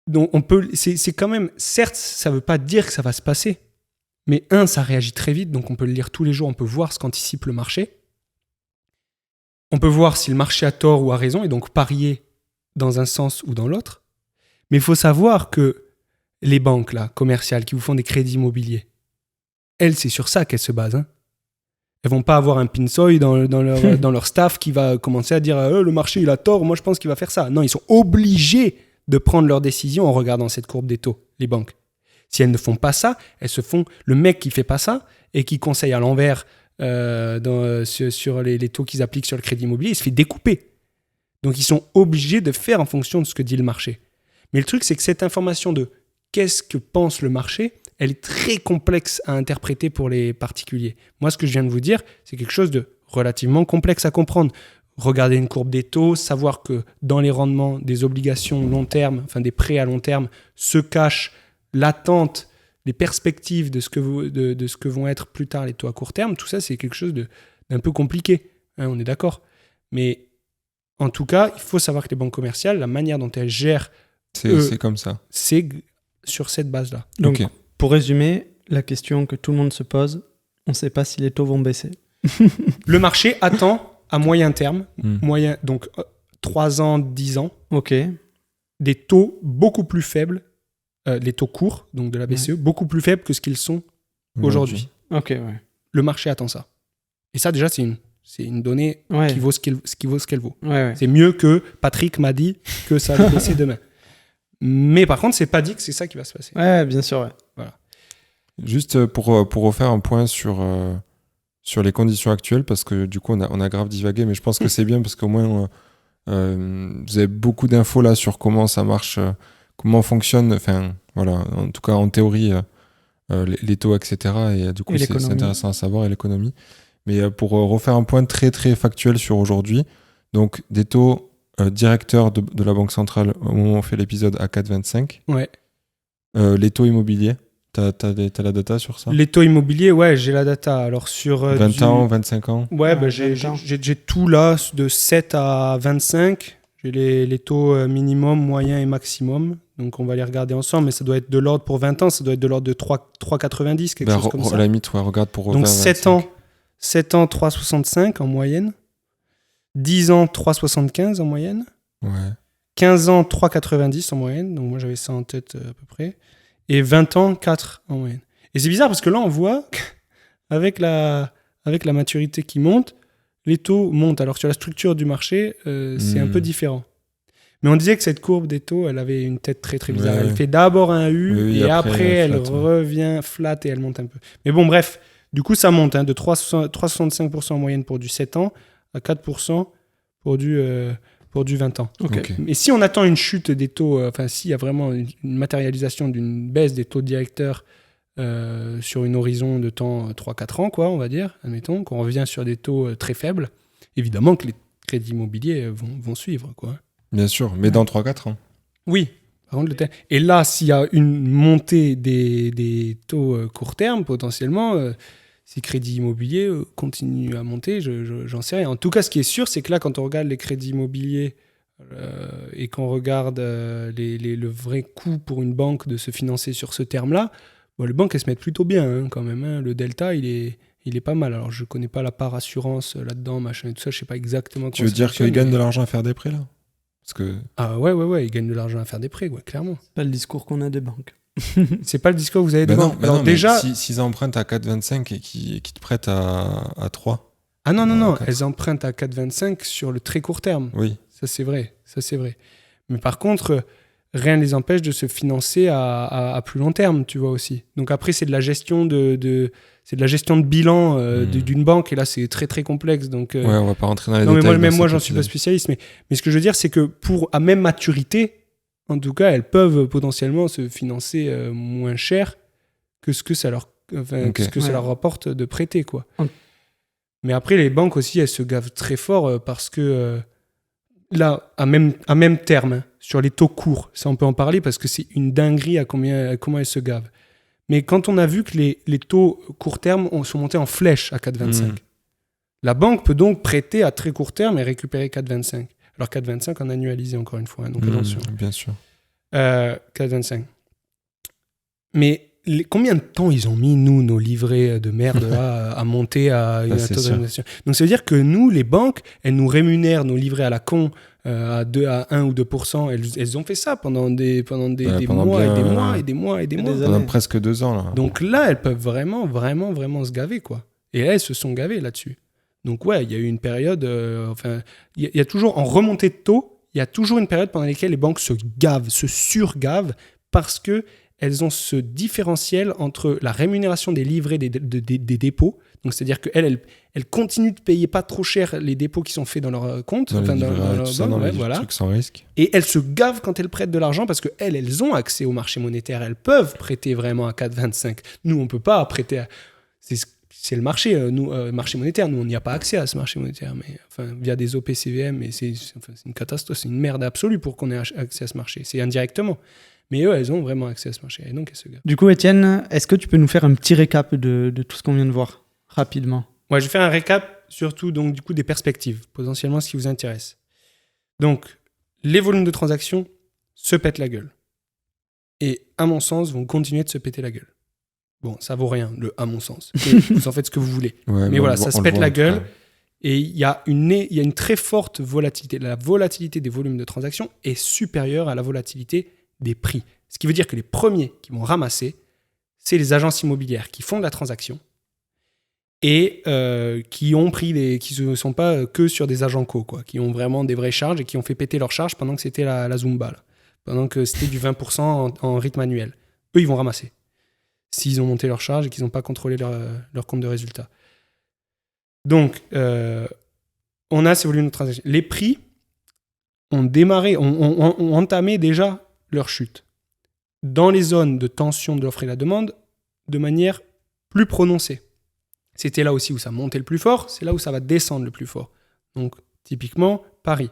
Donc on peut... C'est quand même... Certes, ça ne veut pas dire que ça va se passer. Mais ça réagit très vite. Donc on peut le lire tous les jours. On peut voir ce qu'anticipe le marché. On peut voir si le marché a tort ou a raison. Et donc parier dans un sens ou dans l'autre. Mais il faut savoir que les banques là, commerciales qui vous font des crédits immobiliers, elles, c'est sur ça qu'elles se basent. Hein. Elles vont pas avoir un pinsoy dans leur staff qui va commencer à dire le marché il a tort, moi je pense qu'il va faire ça. Non, ils sont obligés de prendre leurs décisions en regardant cette courbe des taux, les banques. Si elles ne font pas ça, elles se font... Le mec qui fait pas ça et qui conseille à l'envers sur les taux qu'ils appliquent sur le crédit immobilier, il se fait découper. Donc ils sont obligés de faire en fonction de ce que dit le marché. Mais le truc, c'est que cette information de qu'est-ce que pense le marché, elle est très complexe à interpréter pour les particuliers. Moi, ce que je viens de vous dire, c'est quelque chose de relativement complexe à comprendre. Regarder une courbe des taux, savoir que dans les rendements des obligations long terme, enfin des prêts à long terme, se cache l'attente, les perspectives de ce que vont être plus tard les taux à court terme, tout ça, c'est quelque chose d'un peu compliqué. Hein, on est d'accord. Mais en tout cas, il faut savoir que les banques commerciales, la manière dont elles gèrent, c'est comme ça. C'est sur cette base-là. Donc, Ok. pour résumer, la question que tout le monde se pose, on ne sait pas si les taux vont baisser. Le marché attend à moyen terme, donc 3 ans, 10 ans, Ok. des taux beaucoup plus faibles, les taux courts, donc de la BCE, beaucoup plus faibles que ce qu'ils sont aujourd'hui. Ok, ouais. Le marché attend ça. Et ça, déjà, c'est une donnée qui vaut ce qu'elle vaut. Ouais. C'est mieux que Patrick m'a dit que ça va baisser demain. Mais par contre, c'est pas dit que c'est ça qui va se passer. Ouais, bien sûr, ouais. Voilà. Juste pour refaire un point sur les conditions actuelles, parce que du coup, on a grave divagué, mais je pense que c'est bien parce qu'au moins, vous avez beaucoup d'infos là sur comment ça marche, comment fonctionne, enfin, voilà, en tout cas en théorie, les taux, etc. Et du coup, c'est intéressant à savoir, et l'économie. Mais pour refaire un point très, très factuel sur aujourd'hui, donc des taux directeurs de la Banque centrale au moment où on fait l'épisode à 4,25. Ouais. Les taux immobiliers. T'as la data sur ça? Les taux immobiliers, ouais, j'ai la data. Alors sur 20 ans, 25 ans? Ouais, j'ai tout là, de 7 à 25. J'ai les taux minimum, moyen et maximum. Donc on va les regarder ensemble, mais ça doit être de l'ordre pour 20 ans, ça doit être de l'ordre de 3,90, quelque chose comme ça. À la limite, ouais, regarde pour donc 20, 7 ans, 3,65 en moyenne. 10 ans, 3,75 en moyenne. Ouais. 15 ans, 3,90 en moyenne. Donc moi j'avais ça en tête à peu près. Et 20 ans, 4 en moyenne. Et c'est bizarre parce que là, on voit qu'avec la maturité qui monte, les taux montent. Alors sur la structure du marché, c'est un peu différent. Mais on disait que cette courbe des taux, elle avait une tête très très bizarre. Ouais. Elle fait d'abord un U et après elle flat, revient flat et elle monte un peu. Mais bon, bref, du coup, ça monte de 3,65% en moyenne pour du 7 ans à 4% pour du 20 ans. Okay. Mais si on attend une chute des taux, s'il y a vraiment une matérialisation d'une baisse des taux directeurs sur une horizon de temps 3-4 ans, quoi, on va dire, admettons, qu'on revient sur des taux très faibles, évidemment que les crédits immobiliers vont suivre, quoi. Bien sûr, mais dans 3-4 ans. Oui. Par contre, et là, s'il y a une montée des taux court terme, potentiellement, ces crédits immobiliers continuent à monter, j'en sais rien. En tout cas, ce qui est sûr, c'est que là, quand on regarde les crédits immobiliers et qu'on regarde le vrai coût pour une banque de se financer sur ce terme-là, les banques, elles se mettent plutôt bien quand même. Hein. Le delta, il est pas mal. Alors, je ne connais pas la part assurance là-dedans, machin et tout ça. Je ne sais pas exactement comment tu veux dire qu'ils gagnent de l'argent à faire des prêts, là? Parce que... Ah ouais, ils gagnent de l'argent à faire des prêts, ouais, clairement. C'est pas le discours qu'on a des banques. C'est pas le discours que vous avez des banques. Alors déjà... s'ils empruntent à 4,25 et qui te prêtent à 3... Ah non, elles empruntent à 4,25 sur le très court terme. Oui. Ça, c'est vrai. Mais par contre, rien ne les empêche de se financer à plus long terme, tu vois aussi. Donc après, c'est de la gestion c'est de la gestion de bilan d'une banque, et là, c'est très, très complexe. Donc, Ouais, on va pas rentrer dans les non, détails. mais moi, j'en suis pas spécialiste. Mais ce que je veux dire, c'est que à même maturité, en tout cas, elles peuvent potentiellement se financer moins cher que ce que ça leur, que ce que ça leur rapporte de prêter, quoi. Mais après, les banques aussi, elles se gavent très fort parce que là, à même terme, hein, sur les taux courts, ça on peut en parler parce que c'est une dinguerie à comment elles se gavent. Mais quand on a vu que les taux court terme sont montés en flèche à 4,25, la banque peut donc prêter à très court terme et récupérer 4,25. Alors 4,25 en annualisé, encore une fois, hein, donc attention. Bien sûr. 4,25. Mais combien de temps ils ont mis, nous, nos livrets de merde là, à monter à une taux d'annualisation ? Donc ça veut dire que nous, les banques, elles nous rémunèrent nos livrets à la con à 1 ou 2%. Elles ont fait ça pendant des mois et des mois et des mois et des mois. Pendant presque 2 ans. Là. Donc là, elles peuvent vraiment, vraiment, vraiment se gaver, quoi. Et là, elles se sont gavées là-dessus. Donc ouais, il y a eu une période... il y a toujours, en remontée de taux, il y a toujours une période pendant laquelle les banques se gavent, se surgavent, parce que elles ont ce différentiel entre la rémunération des livrets des dépôts, donc c'est-à-dire qu'elles continuent de payer pas trop cher les dépôts qui sont faits dans leur compte, dans les voilà. trucs sans risque. Et elles se gavent quand elles prêtent de l'argent parce qu'elles ont accès au marché monétaire, elles peuvent prêter vraiment à 4,25. Nous, on peut pas prêter c'est le marché, marché monétaire. Nous, on n'y a pas accès à ce marché monétaire, mais via des OPCVM, mais c'est une catastrophe, c'est une merde absolue pour qu'on ait accès à ce marché. C'est indirectement. Mais eux, elles ont vraiment accès à ce marché. Et donc, elles se gavent. Du coup, Étienne, est-ce que tu peux nous faire un petit récap de tout ce qu'on vient de voir, rapidement ? Ouais, je vais faire un récap, surtout donc, du coup, des perspectives, potentiellement ce qui vous intéresse. Donc, les volumes de transactions se pètent la gueule. Et, à mon sens, vont continuer de se péter la gueule. Bon, ça vaut rien, à mon sens. Vous en faites ce que vous voulez. Ouais, mais voilà, ça se pète la gueule. Et il y a une très forte volatilité. La volatilité des volumes de transactions est supérieure à la volatilité des prix. Ce qui veut dire que les premiers qui vont ramasser, c'est les agences immobilières qui font de la transaction et qui ont pris qui ne sont pas que sur des agents co, quoi, qui ont vraiment des vraies charges et qui ont fait péter leurs charges pendant que c'était la Zumba, là, pendant que c'était du 20% en rythme annuel. Eux, ils vont ramasser s'ils ont monté leurs charges et qu'ils n'ont pas contrôlé leur compte de résultat. Donc, on a ces volumes de transactions. Les prix ont démarré, ont entamé déjà leur chute dans les zones de tension de l'offre et la demande de manière plus prononcée. C'était là aussi où ça montait le plus fort, c'est là où ça va descendre le plus fort. Donc, typiquement, Paris.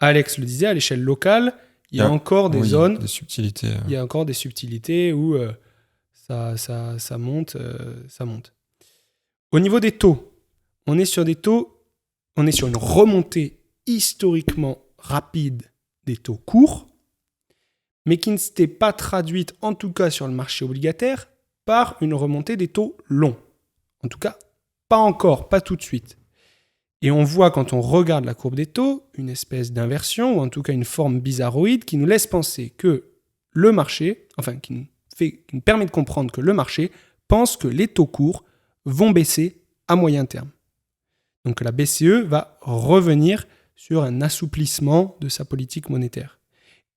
Alex le disait, à l'échelle locale, il y a encore des zones... Des subtilités. Il y a encore des subtilités où ça monte, ça monte. Au niveau des taux, on est sur une remontée historiquement rapide des taux courts, mais qui ne s'était pas traduite, en tout cas sur le marché obligataire, par une remontée des taux longs. En tout cas, pas encore, pas tout de suite. Et on voit, quand on regarde la courbe des taux, une espèce d'inversion, ou en tout cas une forme bizarroïde, qui nous laisse penser que le marché, qui nous permet de comprendre que le marché pense que les taux courts vont baisser à moyen terme. Donc la BCE va revenir sur un assouplissement de sa politique monétaire.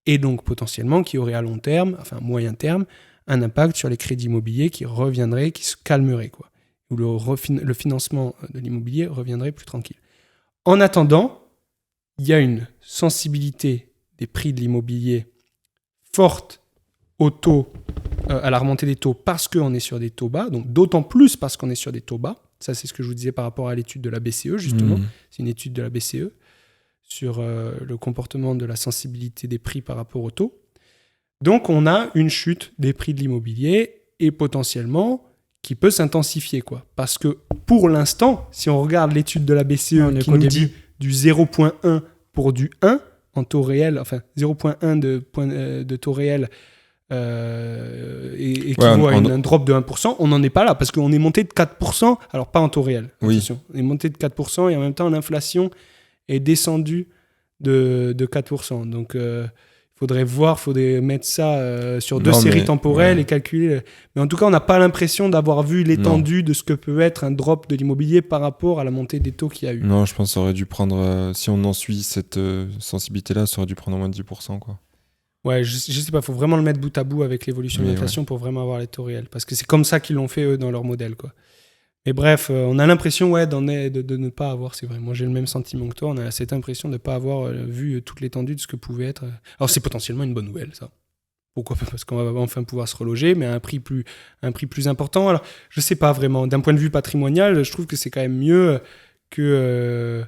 Et donc potentiellement qui aurait à long terme, moyen terme, un impact sur les crédits immobiliers qui reviendrait, qui se calmerait, quoi. Où le financement de l'immobilier reviendrait plus tranquille. En attendant, il y a une sensibilité des prix de l'immobilier forte au taux, à la remontée des taux parce qu'on est sur des taux bas, donc d'autant plus parce qu'on est sur des taux bas. Ça, c'est ce que je vous disais par rapport à l'étude de la BCE, justement. C'est une étude de la BCE sur le comportement de la sensibilité des prix par rapport au taux. Donc, on a une chute des prix de l'immobilier et potentiellement qui peut s'intensifier, quoi. Parce que pour l'instant, si on regarde l'étude de la BCE qui nous dit du 0,1 pour du 1 en taux réel, 0,1 de taux réel et équivaut à un drop de 1%, on n'en est pas là parce qu'on est monté de 4%, alors pas en taux réel, attention. On est monté de 4% et en même temps l'inflation est descendue de 4%. Donc faudrait mettre ça sur deux séries temporelles et calculer. Mais en tout cas, on n'a pas l'impression d'avoir vu l'étendue de ce que peut être un drop de l'immobilier par rapport à la montée des taux qu'il y a eu. Non, je pense que ça aurait dû prendre, si on en suit cette sensibilité-là, ça aurait dû prendre au moins 10%, quoi. Ouais, je sais pas, il faut vraiment le mettre bout à bout avec l'évolution de Mais l'inflation pour vraiment avoir les taux réels. Parce que c'est comme ça qu'ils l'ont fait, eux, dans leur modèle, quoi. Et bref, on a l'impression de ne pas avoir, c'est vrai, moi j'ai le même sentiment que toi, on a cette impression de ne pas avoir vu toute l'étendue de ce que pouvait être. Alors c'est potentiellement une bonne nouvelle, ça. Pourquoi pas? Parce qu'on va enfin pouvoir se reloger, mais à un prix plus important. Alors, je sais pas vraiment. D'un point de vue patrimonial, je trouve que c'est quand même mieux que...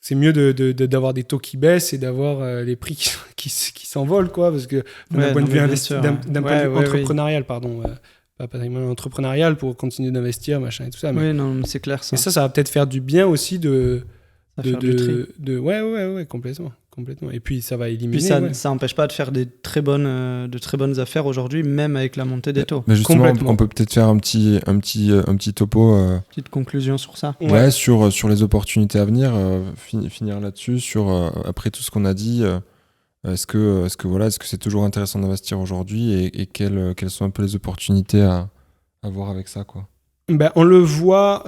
c'est mieux d'avoir des taux qui baissent et d'avoir les prix qui s'envolent, quoi. Parce que d'un point de vue entrepreneurial, pardon... pas patrimoine entrepreneurial pour continuer d'investir, machin et tout ça. Oui, non, c'est clair ça. Mais ça va peut-être faire du bien aussi Ouais, complètement. Et puis ça va éliminer. Puis ça n'empêche pas de faire de très bonnes affaires aujourd'hui, même avec la montée des taux. Mais justement, on peut peut-être faire un petit topo. Petite conclusion sur ça. Ouais, sur les opportunités à venir, finir là-dessus, après tout ce qu'on a dit. Est-ce que c'est toujours intéressant d'investir aujourd'hui et quelles sont un peu les opportunités à voir avec ça, quoi? Ben, on le voit.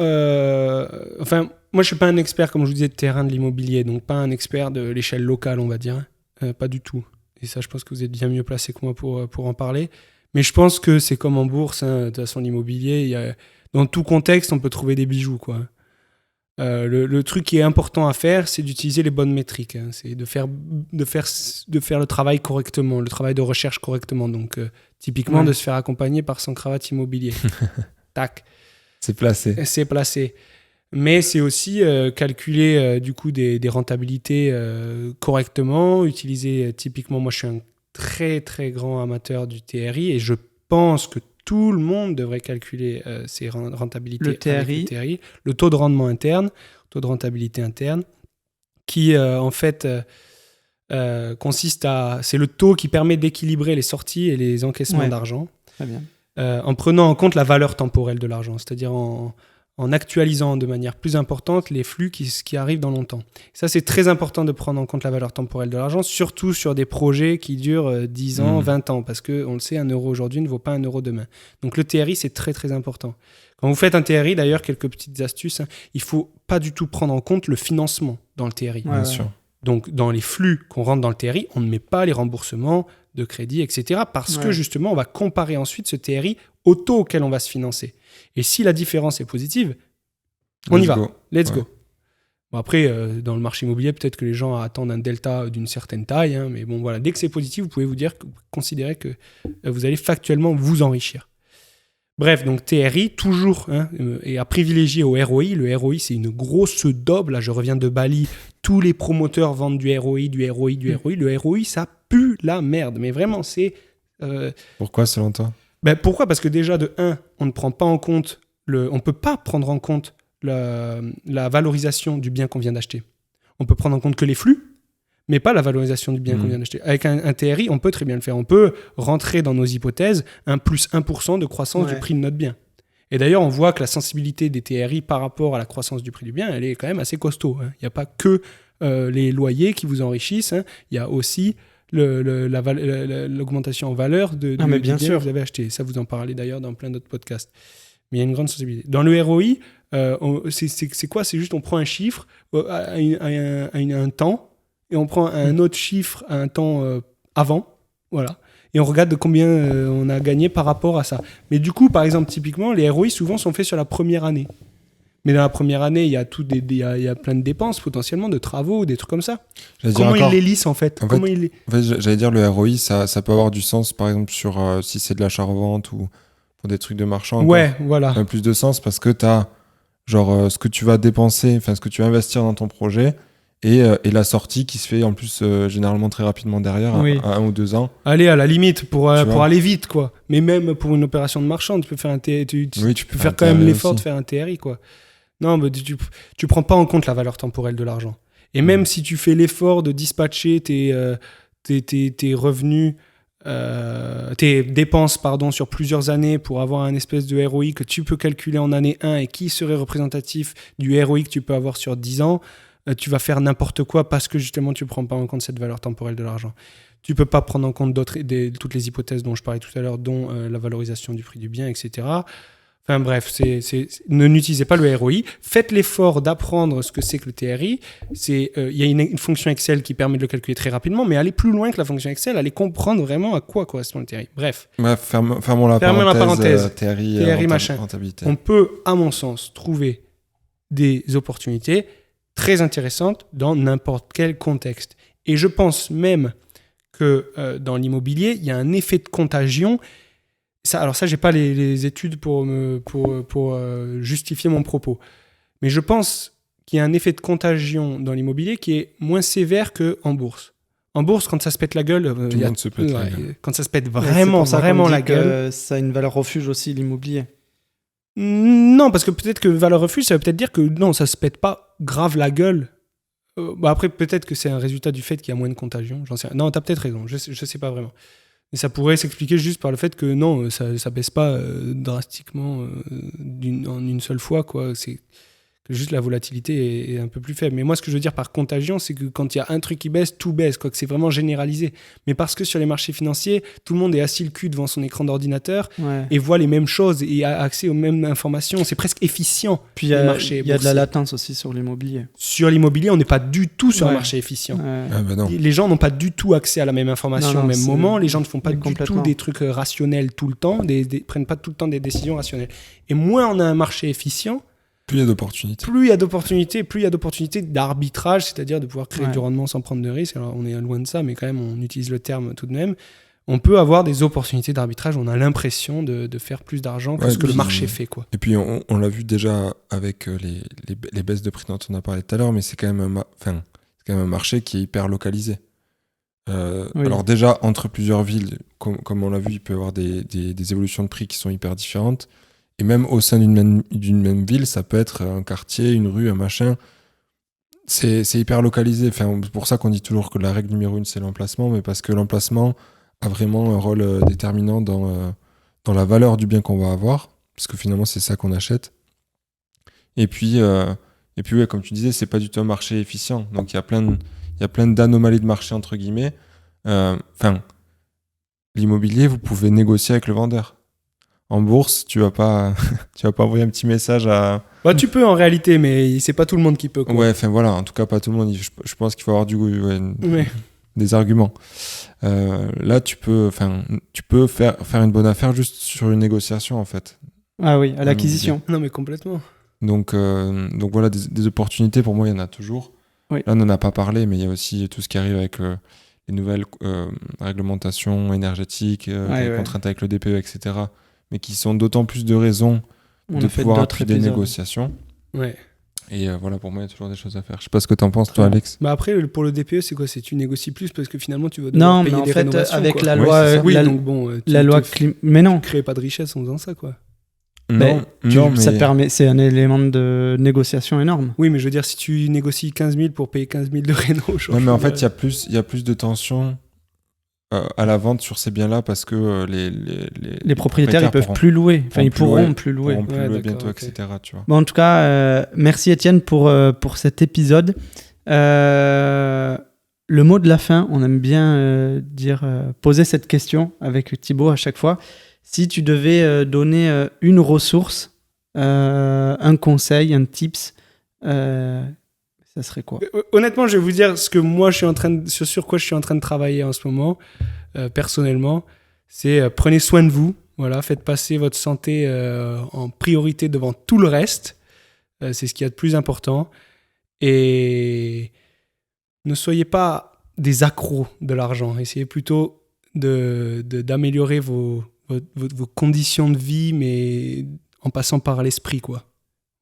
Moi, je suis pas un expert, comme je vous disais, de terrain de l'immobilier, donc pas un expert de l'échelle locale, on va dire. Pas du tout. Et ça, je pense que vous êtes bien mieux placé que moi pour en parler. Mais je pense que c'est comme en bourse. De toute façon, l'immobilier, dans tout contexte, on peut trouver des bijoux, quoi. Le truc qui est important à faire, c'est d'utiliser les bonnes métriques. C'est de faire le travail correctement, le travail de recherche correctement. Donc, typiquement, de se faire accompagner par son cravate immobilier. Tac. C'est placé. Mais c'est aussi calculer du coup des rentabilités correctement. Utiliser typiquement, moi je suis un très très grand amateur du TRI et je pense que tout le monde devrait calculer ses rentabilités le TRI. avec le TRI, le taux de rendement interne, taux de rentabilité interne, qui en fait consiste c'est le taux qui permet d'équilibrer les sorties et les encaissements d'argent. Très bien. En prenant en compte la valeur temporelle de l'argent, c'est-à-dire en actualisant de manière plus importante les flux qui arrivent dans longtemps. Ça, c'est très important de prendre en compte la valeur temporelle de l'argent, surtout sur des projets qui durent 10 ans, 20 ans, parce qu'on le sait, 1 euro aujourd'hui ne vaut pas 1 euro demain. Donc le TRI, c'est très très important. Quand vous faites un TRI, d'ailleurs, quelques petites astuces, il ne faut pas du tout prendre en compte le financement dans le TRI. Bien sûr. Donc dans les flux qu'on rentre dans le TRI, on ne met pas les remboursements de crédit, etc. Parce que justement, on va comparer ensuite ce TRI au taux auquel on va se financer. Et si la différence est positive, on y va. Let's go. Bon, après, dans le marché immobilier, peut-être que les gens attendent un delta d'une certaine taille, mais bon, voilà. Dès que c'est positif, vous pouvez considérer que vous allez factuellement vous enrichir. Bref, donc TRI, toujours, et à privilégier au ROI. Le ROI, c'est une grosse daube. Là, je reviens de Bali. Tous les promoteurs vendent du ROI. Le ROI, ça pue la merde. Mais vraiment, c'est... Pourquoi, selon toi ? Pourquoi ? Parce que déjà, de 1, on ne prend pas en compte... on ne peut pas prendre en compte la valorisation du bien qu'on vient d'acheter. On peut prendre en compte que les flux, mais pas la valorisation du bien qu'on vient d'acheter. Avec un TRI, on peut très bien le faire. On peut rentrer dans nos hypothèses un plus 1% de croissance du prix de notre bien. Et d'ailleurs, on voit que la sensibilité des TRI par rapport à la croissance du prix du bien, elle est quand même assez costaud. Il n'y a pas que les loyers qui vous enrichissent. Il y a aussi l'augmentation en valeur du bien que vous avez acheté. Ça, vous en parlez d'ailleurs dans plein d'autres podcasts. Mais il y a une grande sensibilité. Dans le ROI, c'est quoi ? C'est juste on prend un chiffre à un temps et on prend un autre chiffre à un temps avant. Voilà. Et on regarde de combien on a gagné par rapport à ça. Mais du coup, par exemple, typiquement, les ROI souvent sont faits sur la première année. Mais dans la première année, il y a plein de dépenses potentiellement, de travaux, des trucs comme ça. Comment ils les lissent en fait, j'allais dire le ROI, ça peut avoir du sens, par exemple, sur si c'est de l'achat-revente ou pour des trucs de marchand. Ouais, voilà. Ça a plus de sens parce que tu as ce que tu vas dépenser, enfin ce que tu vas investir dans ton projet et la sortie qui se fait en plus généralement très rapidement derrière, à 1 ou 2 ans. Allez, à la limite, pour aller vite, quoi. Mais même pour une opération de marchand, tu peux faire tu peux faire quand même l'effort de faire un TRI, quoi. Non, mais tu prends pas en compte la valeur temporelle de l'argent. Et même si tu fais l'effort de dispatcher tes revenus, tes dépenses sur plusieurs années pour avoir un espèce de ROI que tu peux calculer en année 1 et qui serait représentatif du ROI que tu peux avoir sur 10 ans, tu vas faire n'importe quoi parce que justement tu prends pas en compte cette valeur temporelle de l'argent. Tu peux pas prendre en compte toutes les hypothèses dont je parlais tout à l'heure, dont la valorisation du prix du bien, etc. Enfin bref, n'utilisez pas le ROI. Faites l'effort d'apprendre ce que c'est que le TRI. Il y a une fonction Excel qui permet de le calculer très rapidement, mais allez plus loin que la fonction Excel, allez comprendre vraiment à quoi correspond le TRI. Bref. Ouais, fermons la parenthèse. TRI machin. Rentabilité. On peut, à mon sens, trouver des opportunités très intéressantes dans n'importe quel contexte. Et je pense même que dans l'immobilier, il y a un effet de contagion. Alors ça, j'ai pas les études pour justifier mon propos. Mais je pense qu'il y a un effet de contagion dans l'immobilier qui est moins sévère qu'en bourse. En bourse, quand ça se pète la gueule, tout le monde se pète la gueule. Quand ça se pète vraiment la gueule. Ça a une valeur refuge aussi, l'immobilier. Non, parce que peut-être que valeur refuge, ça veut peut-être dire que non, ça se pète pas grave la gueule. Après, peut-être que c'est un résultat du fait qu'il y a moins de contagion. J'en sais rien. Non, t'as peut-être raison. Je sais pas vraiment. Et ça pourrait s'expliquer juste par le fait que non, ça baisse pas drastiquement en une seule fois, quoi. C'est que juste la volatilité est un peu plus faible. Mais moi, ce que je veux dire par contagion, c'est que quand il y a un truc qui baisse, tout baisse, quoi, que c'est vraiment généralisé. Mais parce que sur les marchés financiers, tout le monde est assis le cul devant son écran d'ordinateur et voit les mêmes choses et a accès aux mêmes informations. C'est presque efficient. Puis il y a de la latence aussi sur l'immobilier. Sur l'immobilier, on n'est pas du tout sur un marché efficient. Ah bah non. Les gens n'ont pas du tout accès à la même information au même moment. Les gens ne font pas du tout des trucs rationnels tout le temps, prennent pas tout le temps des décisions rationnelles. Et moins on a un marché efficient, plus il y a d'opportunités. Plus il y a d'opportunités d'arbitrage, c'est-à-dire de pouvoir créer du rendement sans prendre de risque. Alors on est loin de ça, mais quand même on utilise le terme tout de même. On peut avoir des opportunités d'arbitrage, on a l'impression de faire plus d'argent que ce que le marché fait, quoi. Et puis on l'a vu déjà avec les baisses de prix dont on a parlé tout à l'heure, mais c'est quand même un marché qui est hyper localisé. Alors déjà, entre plusieurs villes, comme on l'a vu, il peut y avoir des évolutions de prix qui sont hyper différentes. Et même au sein d'une même ville, ça peut être un quartier, une rue, un machin. C'est hyper localisé. Enfin, c'est pour ça qu'on dit toujours que la règle numéro 1, c'est l'emplacement, mais parce que l'emplacement a vraiment un rôle déterminant dans la valeur du bien qu'on va avoir, parce que finalement, c'est ça qu'on achète. Et puis ouais, comme tu disais, c'est pas du tout un marché efficient. Donc, il y a plein d'anomalies de marché, entre guillemets. L'immobilier, vous pouvez négocier avec le vendeur. En bourse, tu vas pas envoyer un petit message à... Tu peux en réalité, mais c'est pas tout le monde qui peut, quoi. Ouais, enfin voilà, en tout cas pas tout le monde. Je pense qu'il faut avoir des arguments. Là, tu peux faire une bonne affaire juste sur une négociation, en fait. Ah oui, à l'acquisition. Non, mais complètement. Donc voilà, des opportunités, pour moi, il y en a toujours. Oui. Là, on n'en a pas parlé, mais il y a aussi tout ce qui arrive avec les nouvelles réglementations énergétiques, les contraintes avec le DPE, etc., mais qui sont d'autant plus de raisons de pouvoir appuyer des négociations. Ouais. Et voilà, pour moi, il y a toujours des choses à faire. Je sais pas ce que t'en penses, toi, Alex. Après, pour le DPE, c'est quoi ? C'est tu négocies plus parce que finalement, tu vas devoir payer des rénovations. Avec quoi. la loi... donc bon, mais non. Tu crées pas de richesse en faisant ça, quoi. Non, ça permet, c'est un élément de négociation énorme. Oui, mais je veux dire, si tu négocies 15 000 pour payer 15 000 de réno... Non, mais en fait, il y a plus de tension à la vente sur ces biens-là parce que les propriétaires, ils peuvent plus louer. Enfin, ils pourront plus louer. Ils pourront plus louer bientôt, etc. Tu vois. Bon, en tout cas, merci Étienne pour cet épisode. Le mot de la fin, on aime bien poser cette question avec Thibaut à chaque fois. Si tu devais donner une ressource, un conseil, un tips, ça serait quoi ? Honnêtement, je vais vous dire ce que moi sur quoi je suis en train de travailler en ce moment, personnellement. C'est prenez soin de vous. Voilà, faites passer votre santé en priorité devant tout le reste. C'est ce qu'il y a de plus important. Et ne soyez pas des accros de l'argent. Essayez plutôt d'améliorer vos conditions de vie, mais en passant par l'esprit, quoi.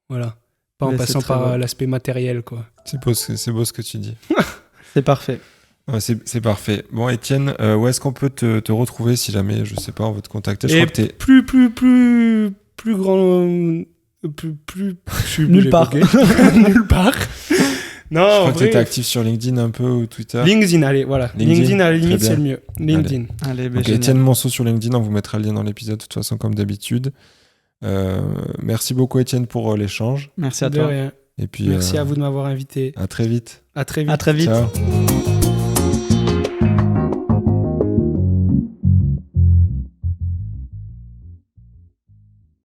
Voilà. Pas en passant par l'aspect matériel, quoi. C'est beau ce que tu dis. C'est parfait. Ouais, c'est parfait. Bon, Étienne, où est-ce qu'on peut te retrouver si jamais, je sais pas, on veut te contacter? Je crois que t'es... Plus grand... Nulle part. Nulle part. Non, je crois que t'étais actif sur LinkedIn un peu ou Twitter. LinkedIn, allez, voilà. LinkedIn à la limite, c'est le mieux. LinkedIn. Allez, donc, Étienne Monceau sur LinkedIn, on vous mettra le lien dans l'épisode, de toute façon, comme d'habitude. Merci beaucoup, Étienne, pour l'échange. Merci à toi. De rien. Et puis, merci à vous de m'avoir invité. À très vite. À très vite. Ciao.